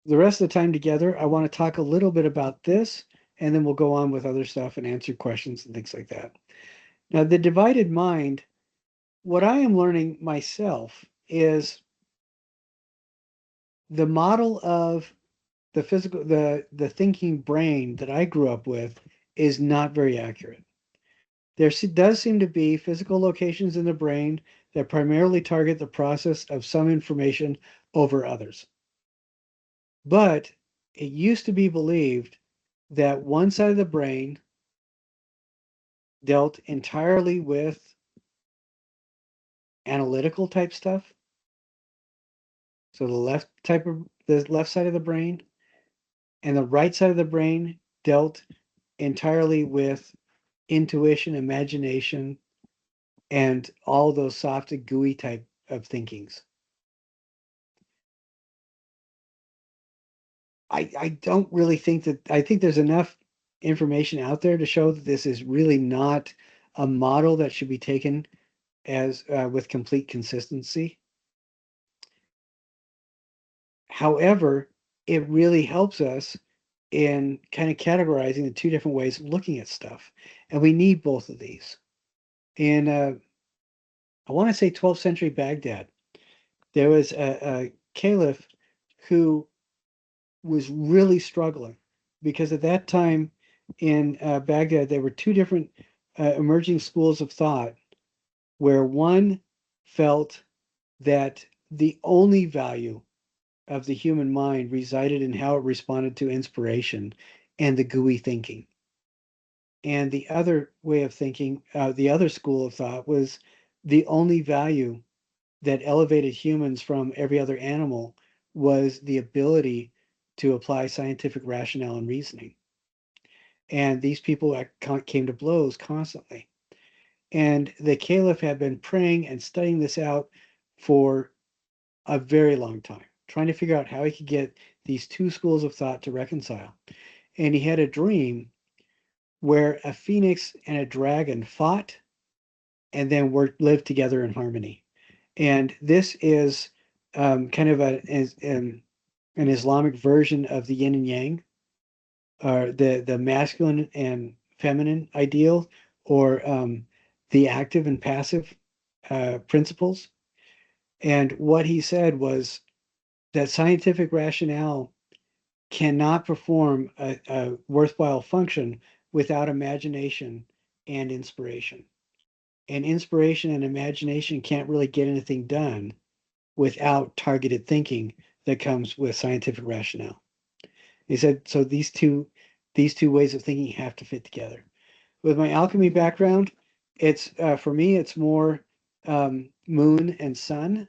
the rest of the time together, I want to talk a little bit about this, and then we'll go on with other stuff and answer questions and things like that. Now, the divided mind, what I am learning myself is the model of the thinking brain that I grew up with is not very accurate. There does seem to be physical locations in the brain that primarily target the process of some information over others. But it used to be believed that one side of the brain dealt entirely with analytical type stuff. So the left side of the brain and the right side of the brain dealt entirely with intuition, imagination, and all those soft and gooey type of thinkings. I don't really think that I think there's enough information out there to show that this is really not a model that should be taken as with complete consistency. However, it really helps us in kind of categorizing the two different ways of looking at stuff, and we need both of these. In I want to say 12th century Baghdad, there was a caliph who was really struggling because at that time in Baghdad, there were two different emerging schools of thought where one felt that the only value of the human mind resided in how it responded to inspiration and the gooey thinking. And the other way of thinking, the other school of thought was the only value that elevated humans from every other animal was the ability to apply scientific rationale and reasoning. And these people came to blows constantly. And the caliph had been praying and studying this out for a very long time, trying to figure out how he could get these two schools of thought to reconcile. And he had a dream where a phoenix and a dragon fought and then lived together in harmony. And this is kind of an Islamic version of the yin and yang, or the masculine and feminine ideal, or the active and passive principles. And what he said was that scientific rationale cannot perform a worthwhile function without imagination and inspiration. And inspiration and imagination can't really get anything done without targeted thinking that comes with scientific rationale. He said, so these two ways of thinking have to fit together. With my alchemy background, it's for me, it's more moon and sun.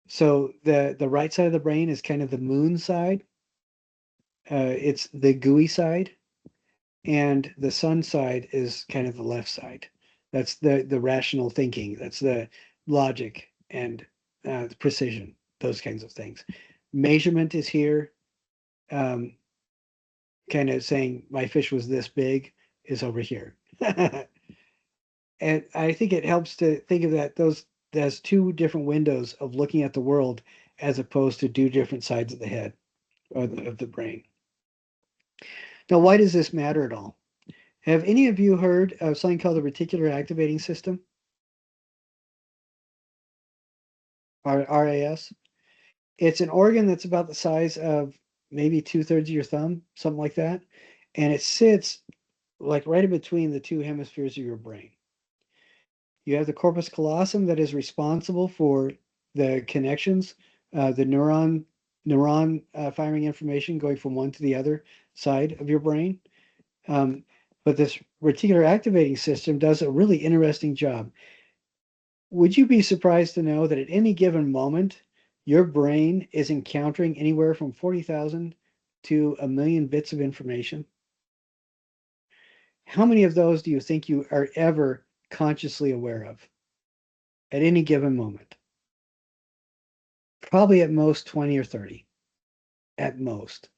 So the right side of the brain is kind of the moon side. It's the gooey side, and the sun side is kind of the left side. That's the rational thinking. That's the logic and the precision. Those kinds of things. Measurement is here. Um, Kind of saying my fish was this big is over here. And I think it helps to think of that those as two different windows of looking at the world as opposed to two different sides of the head or of the brain. Now, why does this matter at all? Have any of you heard of something called the reticular activating system, or RAS? It's an organ that's about the size of maybe 2/3 of your thumb, something like that. And it sits like right in between the two hemispheres of your brain. You have the corpus callosum that is responsible for the connections, the neuron firing information going from one to the other side of your brain. Um, but this reticular activating system does a really interesting job. Would you be surprised to know that at any given moment, your brain is encountering anywhere from 40,000 to a million bits of information? How many of those do you think you are ever consciously aware of at any given moment? Probably at most 20 or 30, at most.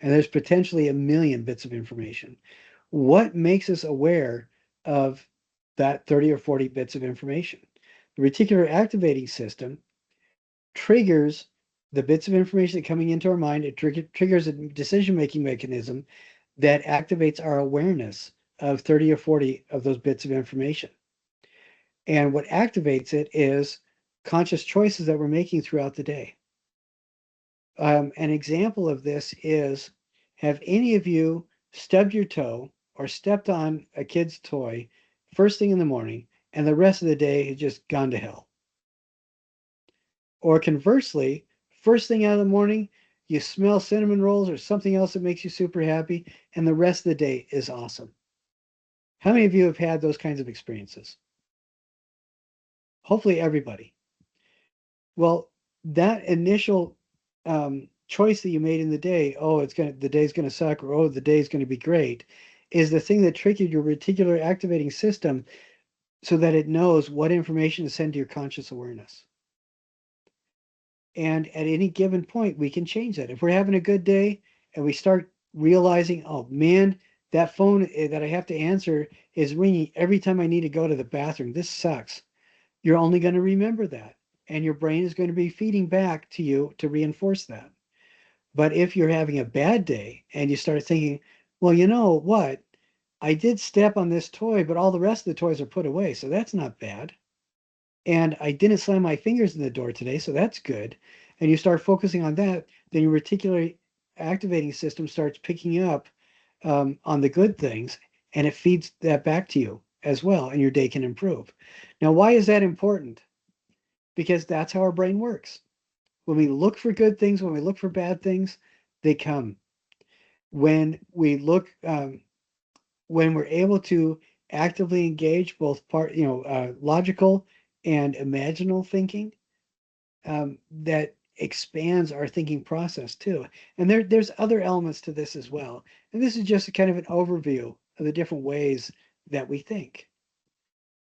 And there's potentially a million bits of information. What makes us aware of that 30 or 40 bits of information? The reticular activating system triggers the bits of information that are coming into our mind. It triggers a decision-making mechanism that activates our awareness of 30 or 40 of those bits of information. And what activates it is conscious choices that we're making throughout the day. An example of this is, have any of you stubbed your toe or stepped on a kid's toy first thing in the morning and the rest of the day has just gone to hell? Or conversely, first thing out of the morning, you smell cinnamon rolls or something else that makes you super happy, and the rest of the day is awesome. How many of you have had those kinds of experiences? Hopefully everybody. Well, that initial choice that you made in the day, oh, the day's gonna suck, or oh, the day's gonna be great, is the thing that triggered your reticular activating system so that it knows what information to send to your conscious awareness. And at any given point, we can change that. If we're having a good day and we start realizing, oh man, that phone that I have to answer is ringing every time I need to go to the bathroom. This sucks. You're only going to remember that. And your brain is going to be feeding back to you to reinforce that. But if you're having a bad day and you start thinking, well, you know what? I did step on this toy, but all the rest of the toys are put away. So that's not bad. And I didn't slam my fingers in the door today, so that's good. And you start focusing on that, then your reticular activating system starts picking up on the good things, and it feeds that back to you as well, and your day can improve. Now, why is that important? Because that's how our brain works. When we look for good things, when we look for bad things, they come. When we look, when we're able to actively engage both logical and imaginal thinking that expands our thinking process too. And there's other elements to this as well. And this is just a kind of an overview of the different ways that we think.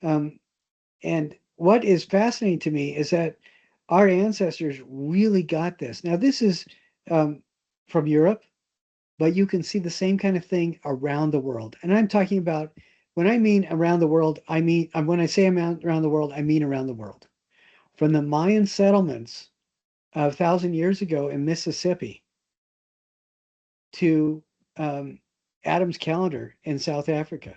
Um, and what is fascinating to me is that our ancestors really got this. Now, this is from Europe, but you can see the same kind of thing around the world. And I'm talking about when I mean around the world, I mean when I say around the world, I mean around the world. From the Mayan settlements 1,000 years ago in Mississippi to Adam's calendar in South Africa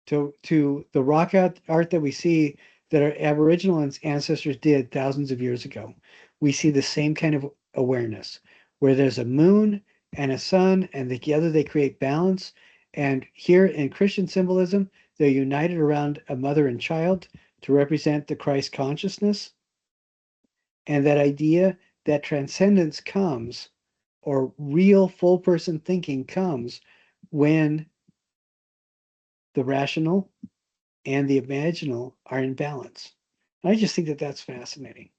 to the rock art that we see that our Aboriginal ancestors did thousands of years ago. We see the same kind of awareness where there's a moon and a sun, and together they create balance. And here in Christian symbolism, they're united around a mother and child to represent the Christ consciousness. And that idea that transcendence comes, or real full person thinking comes, when the rational and the imaginal are in balance. I just think that that's fascinating.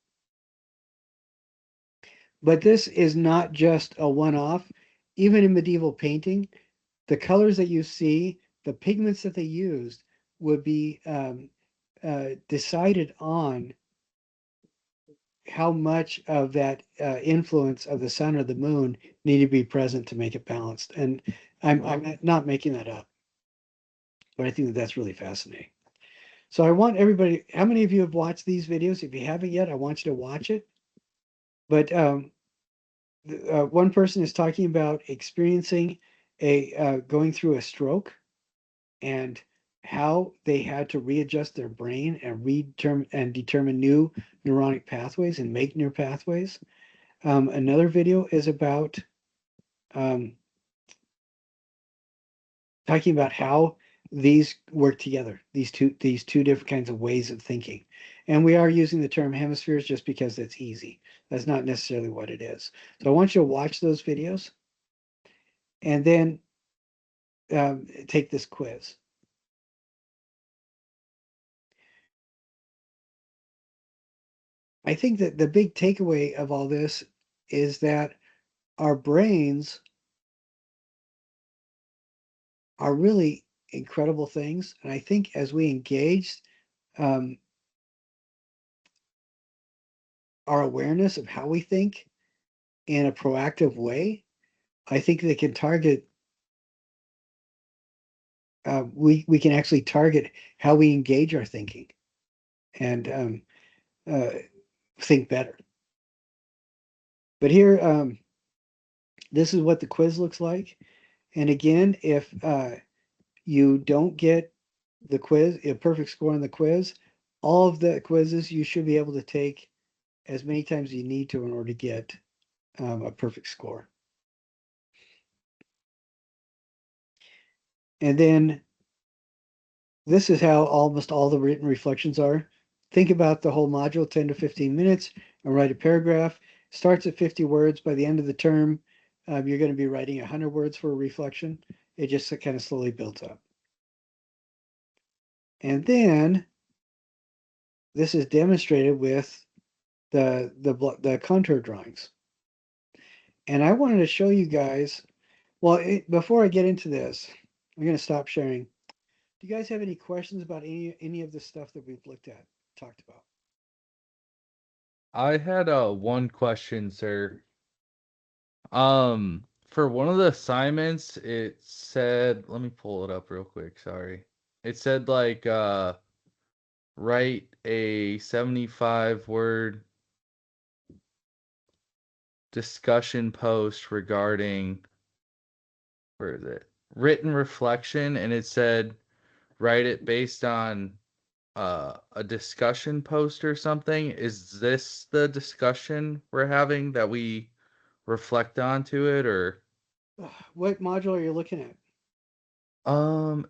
But this is not just a one off. Even in medieval painting, the colors that you see, the pigments that they used would be decided on how much of that influence of the sun or the moon need to be present to make it balanced. And I'm not making that up, but I think that that's really fascinating. So I want everybody, how many of you have watched these videos? If you haven't yet, I want you to watch it. But one person is talking about experiencing going through a stroke and how they had to readjust their brain and determine new neuronic pathways and make new pathways. Another video is about um, talking about how these work together, these two different kinds of ways of thinking. And we are using the term hemispheres just because it's easy. That's not necessarily what it is. So I want you to watch those videos and then take this quiz. I think that the big takeaway of all this is that our brains are really incredible things. And I think as we engage um, our awareness of how we think in a proactive way, I think they can target. We can actually target how we engage our thinking and uh, think better. But here, this is what the quiz looks like. And again, if you don't get the quiz, a perfect score on the quiz, all of the quizzes you should be able to take as many times as you need to in order to get a perfect score. And then this is how almost all the written reflections are. Think about the whole module, 10 to 15 minutes, and write a paragraph. Starts at 50 words. By the end of the term, you're going to be writing 100 words for a reflection. It just kind of slowly builds up. And then this is demonstrated with the contour drawings. And I wanted to show you guys, well, before I get into this, I'm going to stop sharing. Do you guys have any questions about any of the stuff that we've talked about? I had one question, sir. For one of the assignments, it said, let me pull it up real quick, sorry. It said like write a 75-word discussion post regarding, where is it? Written reflection, and it said write it based on a discussion post or something. Is this the discussion we're having that we reflect onto it, or What module are you looking at?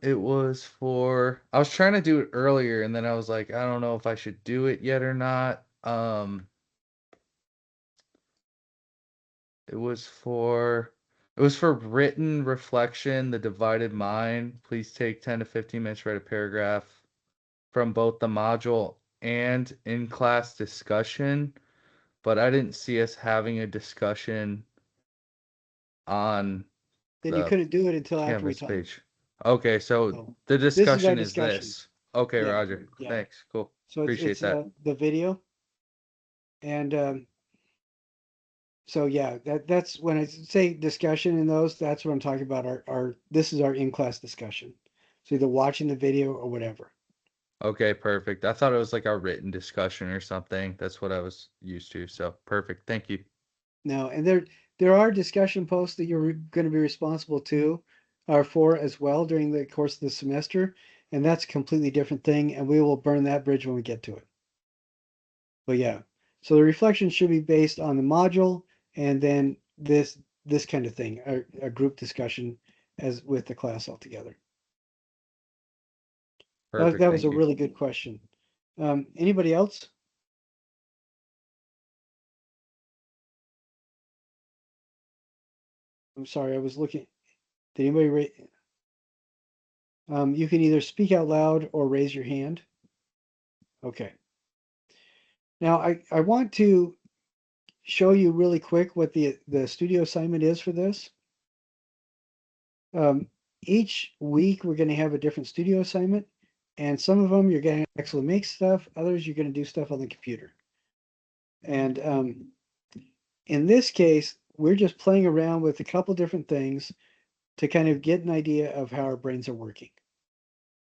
it was for, I was trying to do it earlier and then I was like, I don't know if I should do it yet or not. It was for written reflection, the divided mind. Please take 10 to 15 minutes, write a paragraph from both the module and in-class discussion, but I didn't see us having a discussion on Then you the couldn't do it until after we Canvas talk. page. Okay, so Oh, the this is our discussion is discussion. this. Okay, Yeah, Roger. yeah. Thanks. Cool. So Appreciate it's that. the video, and so yeah, that's when I say discussion in those. That's what I'm talking about. Our this is our in-class discussion. So either watching the video or whatever. Okay, perfect. I thought it was like a written discussion or something. That's what I was used to. So perfect. Thank you. No, and there are discussion posts that you're going to be responsible to or for as well during the course of the semester, and that's a completely different thing, and we will burn that bridge when we get to it. But yeah, so the reflection should be based on the module, and then this kind of thing, a group discussion as with the class altogether. Perfect. That was Thank a you. really good question. Anybody else? I'm sorry, I was looking. Did anybody you can either speak out loud or raise your hand. Okay. Now I want to show you really quick what the studio assignment is for this. Um, each week we're going to have a different studio assignment, and some of them you're going to actually make stuff, others you're going to do stuff on the computer. And in this case, we're just playing around with a couple different things to kind of get an idea of how our brains are working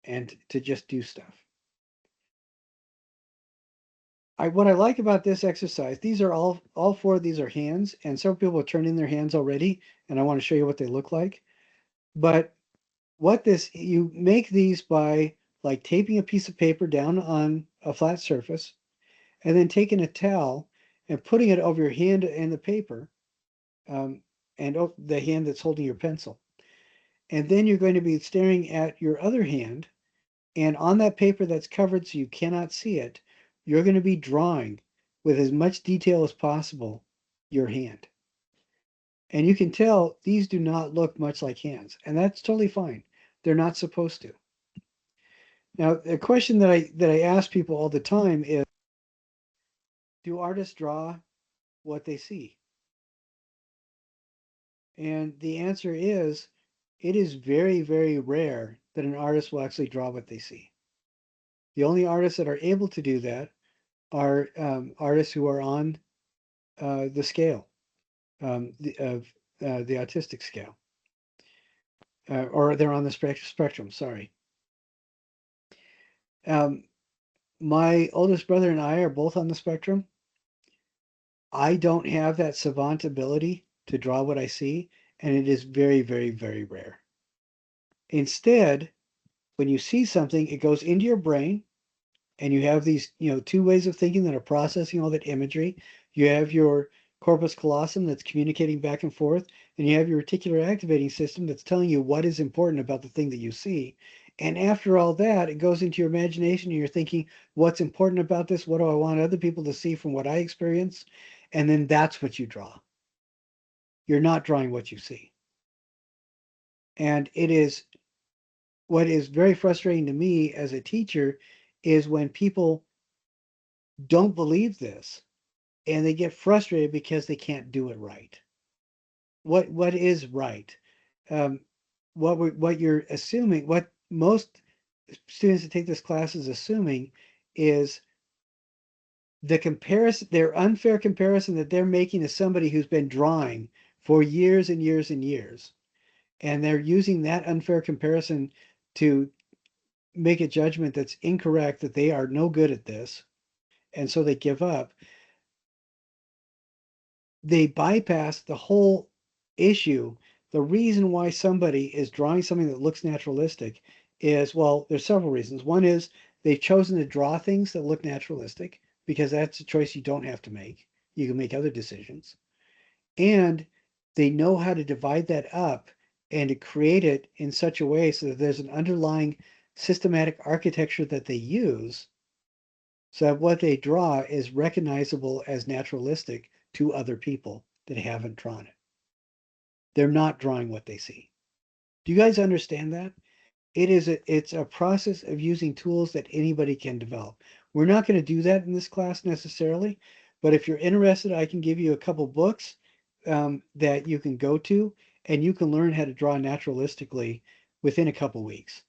and to just do stuff. What I like about this exercise, these are all four of these are hands, and some people have turned in their hands already, and I want to show you what they look like. But what this, you make these by like taping a piece of paper down on a flat surface and then taking a towel and putting it over your hand and the paper, um, and the hand that's holding your pencil. And then you're going to be staring at your other hand, and on that paper that's covered so you cannot see it, you're going to be drawing with as much detail as possible your hand. And you can tell these do not look much like hands, and that's totally fine. They're not supposed to. Now, the question that I ask people all the time is, do artists draw what they see? And the answer is, it is very, very rare that an artist will actually draw what they see. The only artists that are able to do that are artists who are on the scale of the autistic scale, or they're on the spectrum. Sorry. Um, my oldest brother and I are both on the spectrum. I don't have that savant ability to draw what I see, and it is very, very, very rare. Instead, when you see something, it goes into your brain, and you have these, two ways of thinking that are processing all that imagery. You have your corpus callosum that's communicating back and forth, and you have your reticular activating system that's telling you what is important about the thing that you see. And after all that, it goes into your imagination, and you're thinking, what's important about this? What do I want other people to see from what I experience? And then that's what you draw. You're not drawing what you see. And it is what is very frustrating to me as a teacher is when people don't believe this and they get frustrated because they can't do it right. What is right? Um, what you're assuming, what most students that take this class is assuming is the comparison, their unfair comparison that they're making to somebody who's been drawing for years and years and years. And they're using that unfair comparison to make a judgment that's incorrect, that they are no good at this. And so they give up. They bypass the whole issue. The reason why somebody is drawing something that looks naturalistic is, well, there's several reasons. One is they've chosen to draw things that look naturalistic because that's a choice you don't have to make. You can make other decisions. And they know how to divide that up and to create it in such a way so that there's an underlying systematic architecture that they use so that what they draw is recognizable as naturalistic to other people that haven't drawn it. They're not drawing what they see. Do you guys understand that? It's a process of using tools that anybody can develop. We're not going to do that in this class necessarily, but if you're interested, I can give you a couple books that you can go to, and you can learn how to draw naturalistically within a couple weeks.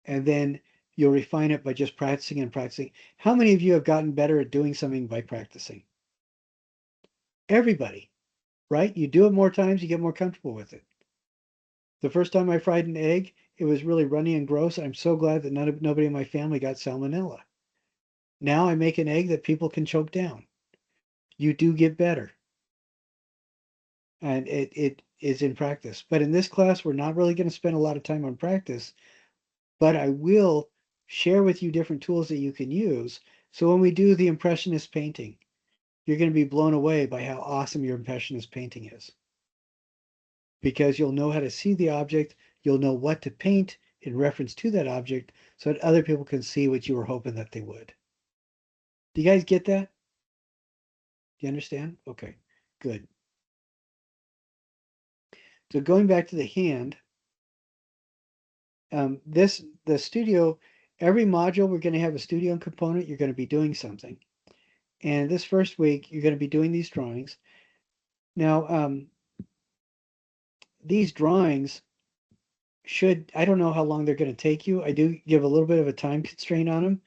And then you'll refine it by just practicing and practicing. How many of you have gotten better at doing something by practicing? Everybody, right? You do it more times, you get more comfortable with it. The first time I fried an egg, it was really runny and gross. I'm so glad that nobody in my family got salmonella. Now I make an egg that people can choke down. You do get better. And it is in practice. But in this class, we're not really going to spend a lot of time on practice, but I will share with you different tools that you can use. So when we do the Impressionist painting, you're going to be blown away by how awesome your Impressionist painting is. Because you'll know how to see the object, you'll know what to paint in reference to that object so that other people can see what you were hoping that they would. Do you guys get that? Do you understand? Okay, good. So going back to the hand, the studio, every module we're going to have a studio component. You're going to be doing something, and this first week you're going to be doing these drawings. Now, these drawings I don't know how long they're going to take you. I do give a little bit of a time constraint on them.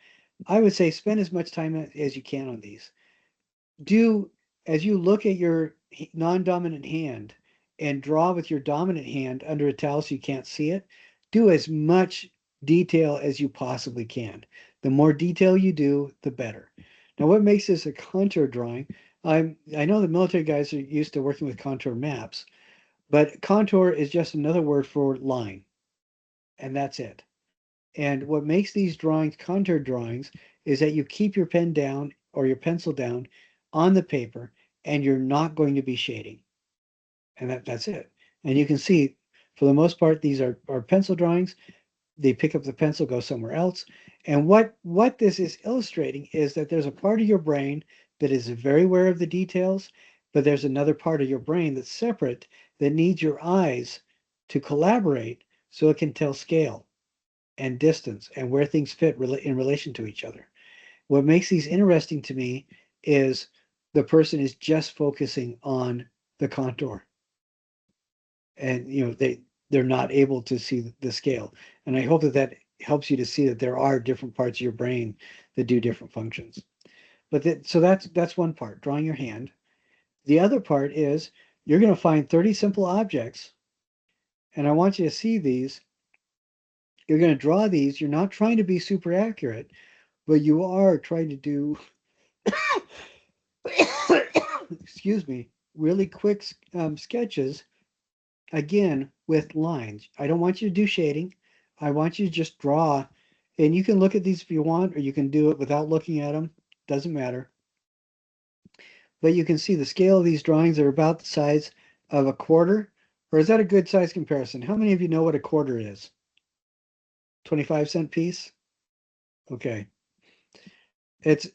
I would say spend as much time as you can on these. Do as you look at your non-dominant hand and draw with your dominant hand under a towel so you can't see it, do as much detail as you possibly can. The more detail you do, the better. Now, what makes this a contour drawing? I know the military guys are used to working with contour maps, but contour is just another word for line, and that's it. And what makes these drawings contour drawings is that you keep your pen down or your pencil down on the paper, and you're not going to be shading. And that's it. And you can see, for the most part, these are pencil drawings. They pick up the pencil, go somewhere else. And what this is illustrating is that there's a part of your brain that is very aware of the details, but there's another part of your brain that's separate that needs your eyes to collaborate so it can tell scale and distance and where things fit in relation to each other. What makes these interesting to me is the person is just focusing on the contour, and they're not able to see the scale. And I hope that helps you to see that there are different parts of your brain that do different functions. So that's one part, drawing your hand. The other part is you're going to find 30 simple objects, and I want you to see these. You're going to draw these. You're not trying to be super accurate, but you are trying to do excuse me, really quick sketches, again, with lines. I don't want you to do shading. I want you to just draw. And you can look at these if you want, or you can do it without looking at them. Doesn't matter. But you can see the scale of these drawings are about the size of a quarter. Or is that a good size comparison? How many of you know what a quarter is? 25-cent piece? Okay. It's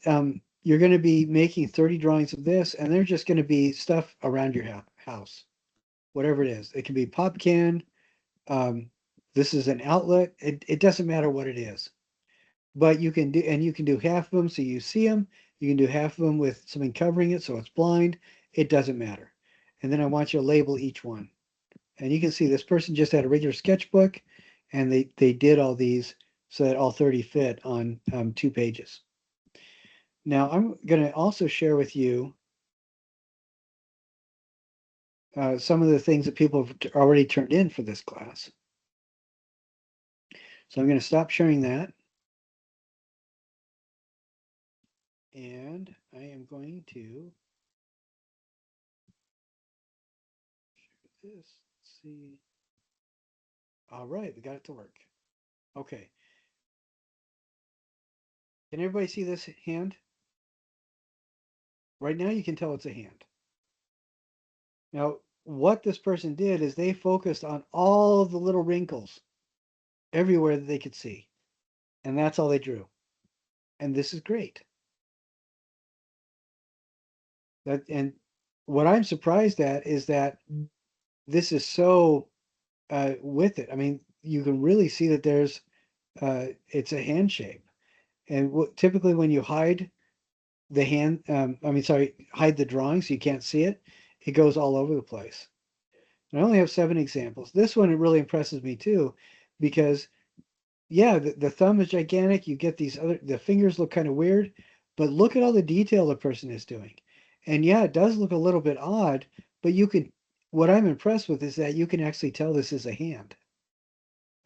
you're going to be making 30 drawings of this, and they're just going to be stuff around your house, whatever it is. It can be pop can. This is an outlet. It doesn't matter what it is, but you can do half of them so you see them. You can do half of them with something covering it so it's blind. It doesn't matter. And then I want you to label each one. And you can see this person just had a regular sketchbook, and they did all these so that all 30 fit on 2 pages. Now, I'm going to also share with you some of the things that people have already turned in for this class. So I'm going to stop sharing that. And I am going to share this. Let's see. All right, we got it to work. Okay. Can everybody see this hand? Right now you can tell it's a hand. Now, what this person did is they focused on all the little wrinkles everywhere that they could see. And that's all they drew. And this is great. And what I'm surprised at is that this is so with it. I mean, you can really see that it's a hand shape. And typically when you hide the hand, hide the drawing so you can't see it, it goes all over the place. And I only have 7 examples. This one, it really impresses me too, because yeah, the thumb is gigantic. You get the fingers look kind of weird, but look at all the detail the person is doing. And yeah, it does look a little bit odd, but what I'm impressed with is that you can actually tell this is a hand.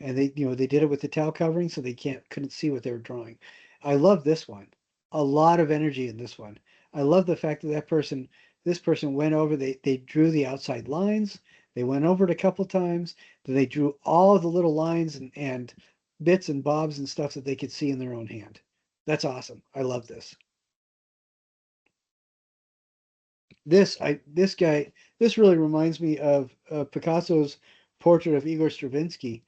And they did it with the towel covering, so they couldn't see what they were drawing. I love this one. A lot of energy in this one. I love the fact that this person went over, they drew the outside lines. They went over it a couple times. Then they drew all the little lines and bits and bobs and stuff that they could see in their own hand. That's awesome. I love this. This really reminds me of Picasso's portrait of Igor Stravinsky.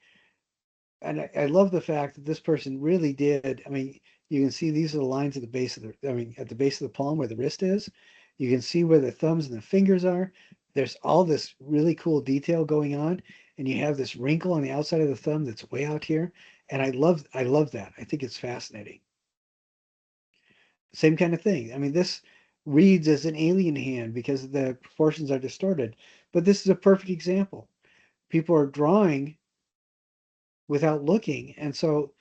And I love the fact that this person really did. I mean, you can see these are the lines at the base of at the base of the palm where the wrist is. You can see where the thumbs and the fingers are. There's all this really cool detail going on, and you have this wrinkle on the outside of the thumb that's way out here. And I love that. I think it's fascinating. Same kind of thing. I mean, this reads as an alien hand because the proportions are distorted, but this is a perfect example. People are drawing without looking, and so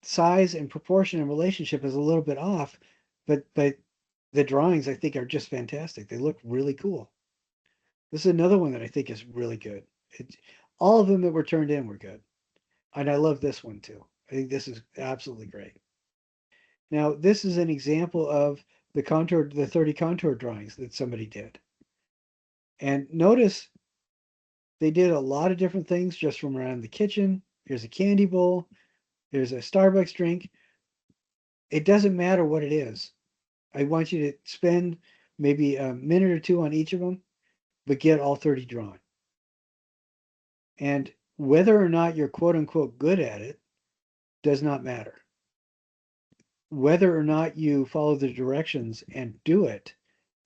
size and proportion and relationship is a little bit off, but the drawings I think are just fantastic. They look really cool. This is another one that I think is really good. All of them that were turned in were good, and I love this one too. I think this is absolutely great. Now this is an example of the 30 contour drawings that somebody did, and notice they did a lot of different things just from around the kitchen. Here's a candy bowl. There's a Starbucks drink. It doesn't matter what it is. I want you to spend maybe a minute or two on each of them, but get all 30 drawn. And whether or not you're quote unquote good at it does not matter. Whether or not you follow the directions and do it,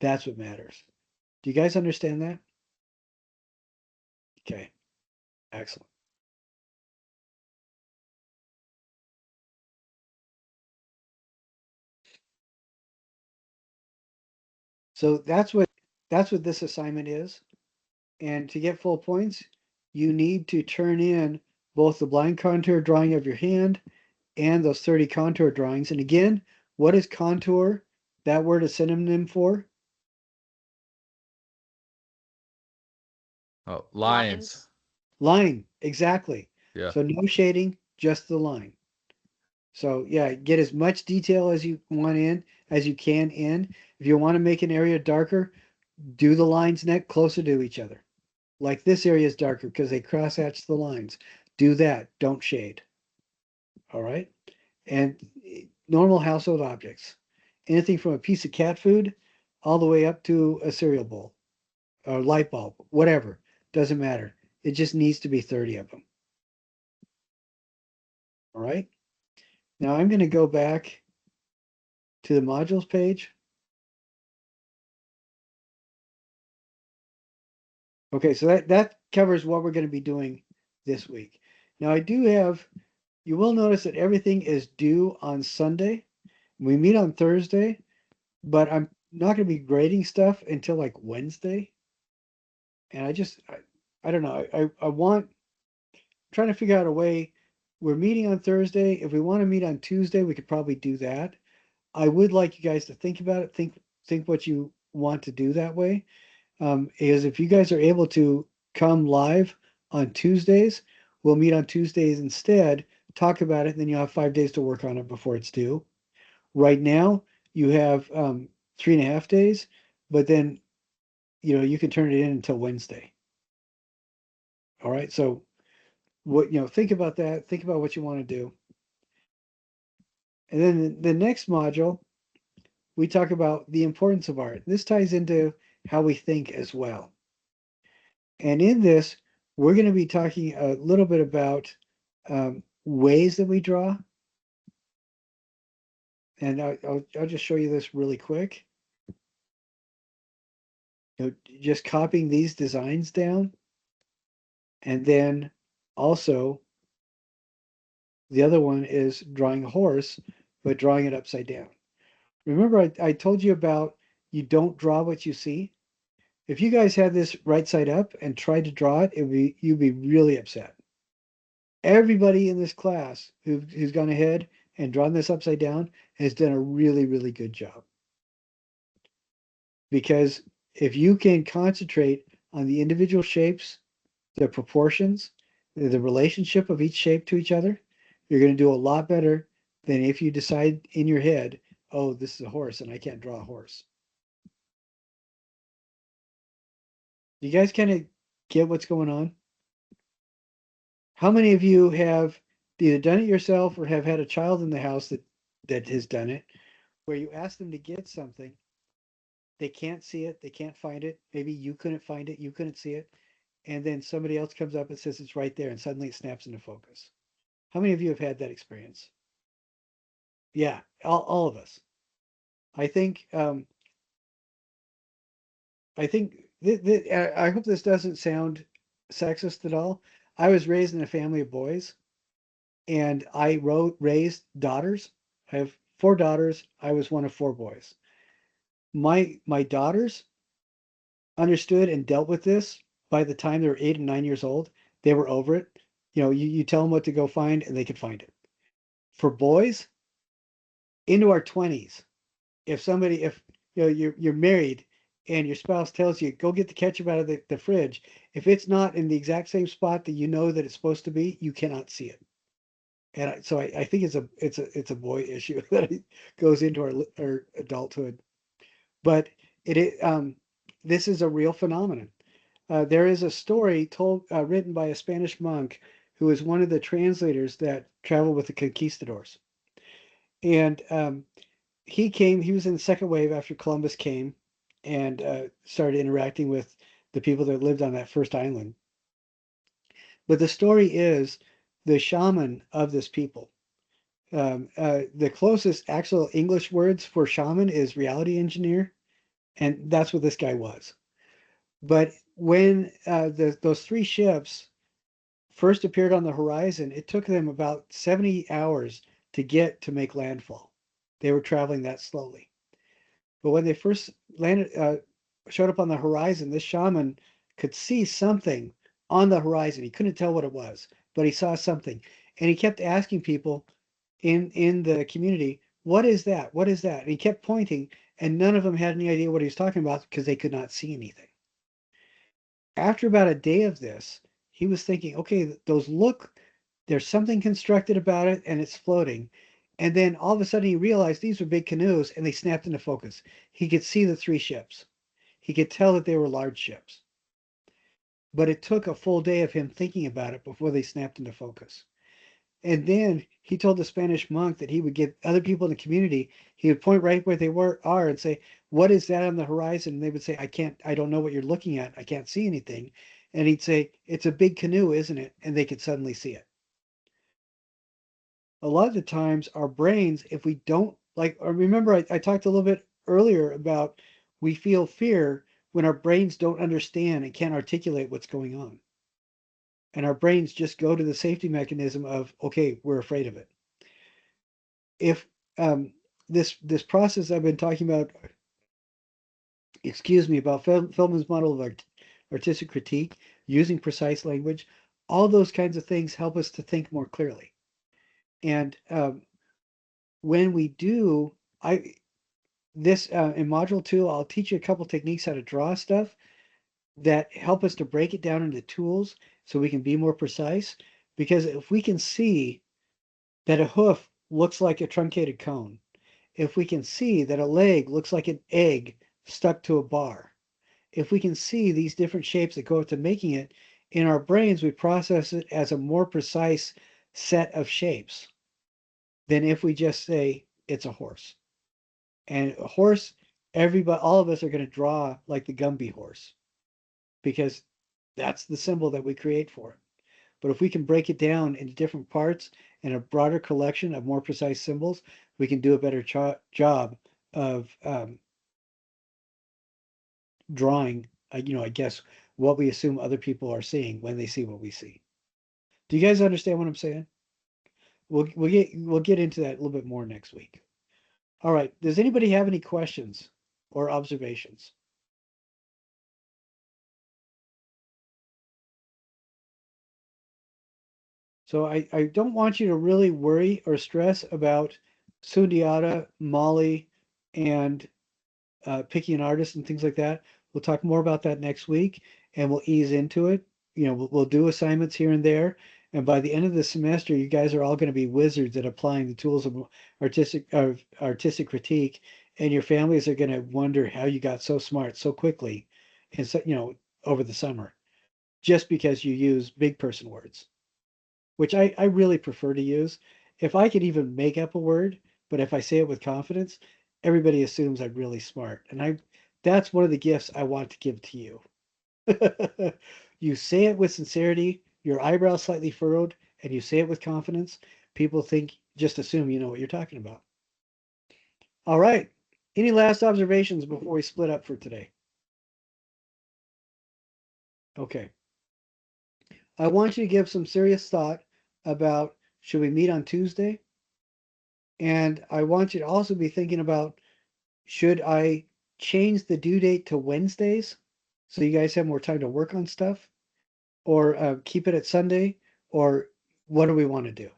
that's what matters. Do you guys understand that? Okay, excellent. So that's what this assignment is. And to get full points, you need to turn in both the blind contour drawing of your hand and those 30 contour drawings. And again, what is contour? That word is synonym for Oh, lines. line. Exactly. Yeah. So no shading, just the line. So yeah, get as much detail as you want in, as you can in. If you want to make an area darker, do the lines next closer to each other. Like this area is darker because they cross-hatch the lines. Do that. Don't shade. All right. And normal household objects. Anything from a piece of cat food all the way up to a cereal bowl or light bulb, whatever. Doesn't matter. It just needs to be 30 of them. All right. Now I'm going to go back to the modules page. Okay, so that covers what we're going to be doing this week. Now I do have, you will notice that everything is due on Sunday. We meet on Thursday, but I'm not going to be grading stuff until like Wednesday. And I don't know. I want trying to figure out a way. We're meeting on Thursday. If we want to meet on Tuesday, we could probably do that. I would like you guys to think about it. Think what you want to do that way. Is if you guys are able to come live on Tuesdays, we'll meet on Tuesdays instead. Talk about it, and then you'll have 5 days to work on it before it's due. Right now, you have 3.5 days, but then you can turn it in until Wednesday. All right, so think about that. Think about what you want to do. And then the next module, we talk about the importance of art. This ties into how we think as well. And in this, we're going to be talking a little bit about ways that we draw. And I'll just show you this really quick. Just copying these designs down. And then also, the other one is drawing a horse but drawing it upside down. Remember, I told you about you don't draw what you see? If you guys had this right side up and tried to draw it, you'd be really upset. Everybody in this class who's gone ahead and drawn this upside down has done a really, really good job. Because if you can concentrate on the individual shapes, the proportions, the relationship of each shape to each other, you're going to do a lot better than if you decide in your head, oh, this is a horse and I can't draw a horse. You guys kind of get what's going on? How many of you have either done it yourself or have had a child in the house that has done it, where you ask them to get something, they can't see it, they can't find it, maybe you couldn't find it, you couldn't see it, and then somebody else comes up and says it's right there, and suddenly it snaps into focus. How many of you have had that experience? Yeah, all of us. I think I think I hope this doesn't sound sexist at all. I was raised in a family of boys, and I raised daughters. I have 4 daughters. I was one of 4 boys. My daughters understood and dealt with this by the time they were 8 and 9 years old. They were over it. You tell them what to go find, and they could find it. For boys, into our 20s, if you're married and your spouse tells you go get the ketchup out of the fridge, if it's not in the exact same spot that you know that it's supposed to be, you cannot see it. And so I think it's a boy issue that goes into our adulthood. But this is a real phenomenon. There is a story written by a Spanish monk who was one of the translators that traveled with the conquistadors. And he was in the second wave after Columbus came and started interacting with the people that lived on that first island. But the story is the shaman of this people. The closest actual English words for shaman is reality engineer, and that's what this guy was. But when those 3 ships first appeared on the horizon, it took them about 70 hours to make landfall. They were traveling that slowly. But when they first showed up on the horizon, this shaman could see something on the horizon. He couldn't tell what it was, but he saw something, and he kept asking people in the community, "What is that? What is that?" And he kept pointing, and none of them had any idea what he was talking about because they could not see anything. After about a day of this, he was thinking, "Okay, there's something constructed about it, and it's floating." And then all of a sudden he realized these were big canoes and they snapped into focus. He could see the 3 ships. He could tell that they were large ships. But it took a full day of him thinking about it before they snapped into focus. And then he told the Spanish monk that he would get other people in the community, he would point right where they are and say, "What is that on the horizon?" And they would say, I don't know what you're looking at. I can't see anything. And he'd say, "It's a big canoe, isn't it?" And they could suddenly see it. A lot of the times our brains, if we don't remember I talked a little bit earlier about we feel fear when our brains don't understand and can't articulate what's going on. And our brains just go to the safety mechanism of, okay, we're afraid of it. If this process I've been talking about, about Feldman's model of artistic critique, using precise language, all those kinds of things help us to think more clearly. And when we do, in module 2, I'll teach you a couple techniques how to draw stuff that help us to break it down into tools so we can be more precise. Because if we can see that a hoof looks like a truncated cone, if we can see that a leg looks like an egg stuck to a bar, if we can see these different shapes that go into making it, in our brains we process it as a more precise set of shapes than if we just say it's a horse. And a horse, all of us are going to draw like the Gumby horse because that's the symbol that we create for it. But if we can break it down into different parts and a broader collection of more precise symbols, we can do a better job of drawing, I guess, what we assume other people are seeing when they see what we see. Do you guys understand what I'm saying? we'll get into that a little bit more next week. All right. Does anybody have any questions or observations? So I don't want you to really worry or stress about Sundiata, Molly, and picking an artist and things like that. We'll talk more about that next week, and we'll ease into it. We'll do assignments here and there, and by the end of the semester, you guys are all going to be wizards at applying the tools of artistic critique, and your families are going to wonder how you got so smart so quickly, and so over the summer, just because you use big person words, which I really prefer to use. If I could even make up a word, but if I say it with confidence, everybody assumes I'm really smart. And that's one of the gifts I want to give to you. You say it with sincerity, your eyebrows slightly furrowed, and you say it with confidence, people just assume you know what you're talking about. All right. Any last observations before we split up for today? Okay. I want you to give some serious thought about, should we meet on Tuesday? And I want you to also be thinking about, should I change the due date to Wednesdays so you guys have more time to work on stuff, or keep it at Sunday, or what do we want to do?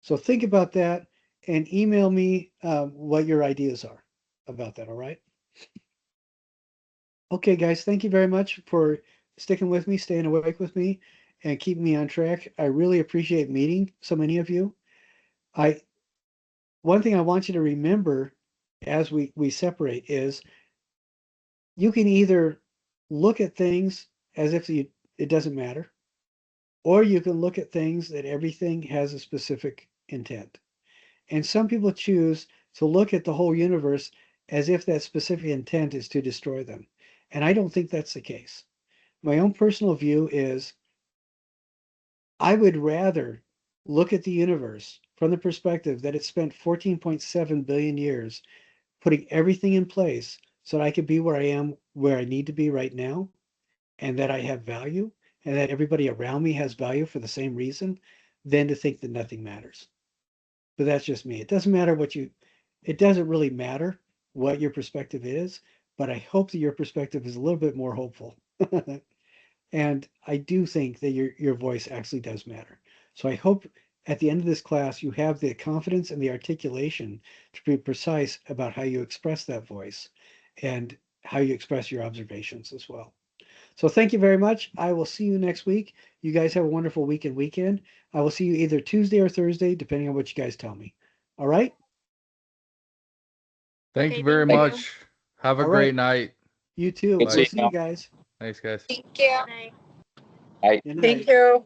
So think about that and email me what your ideas are about that. All right. Okay, guys, thank you very much for sticking with me, staying awake with me, and keeping me on track. I really appreciate meeting so many of you. I One thing I want you to remember as we separate is, you can either look at things as if it doesn't matter, or you can look at things that everything has a specific intent. And some people choose to look at the whole universe as if that specific intent is to destroy them. And I don't think that's the case. My own personal view is, I would rather look at the universe from the perspective that it spent 14.7 billion years putting everything in place so that I could be where I am, where I need to be right now, and that I have value, and that everybody around me has value for the same reason, than to think that nothing matters. But that's just me. It doesn't really matter what your perspective is, but I hope that your perspective is a little bit more hopeful. And I do think that your voice actually does matter. So I hope at the end of this class, you have the confidence and the articulation to be precise about how you express that voice and how you express your observations as well. So thank you very much. I will see you next week. You guys have a wonderful weekend. I will see you either Tuesday or Thursday, depending on what you guys tell me. All right? Thank Okay, you very thank you. much. Have a All great right. night. You too. Good We'll seeing see you. you guys. Thanks, guys. Thank you. Night. Bye. Good Thank night. you.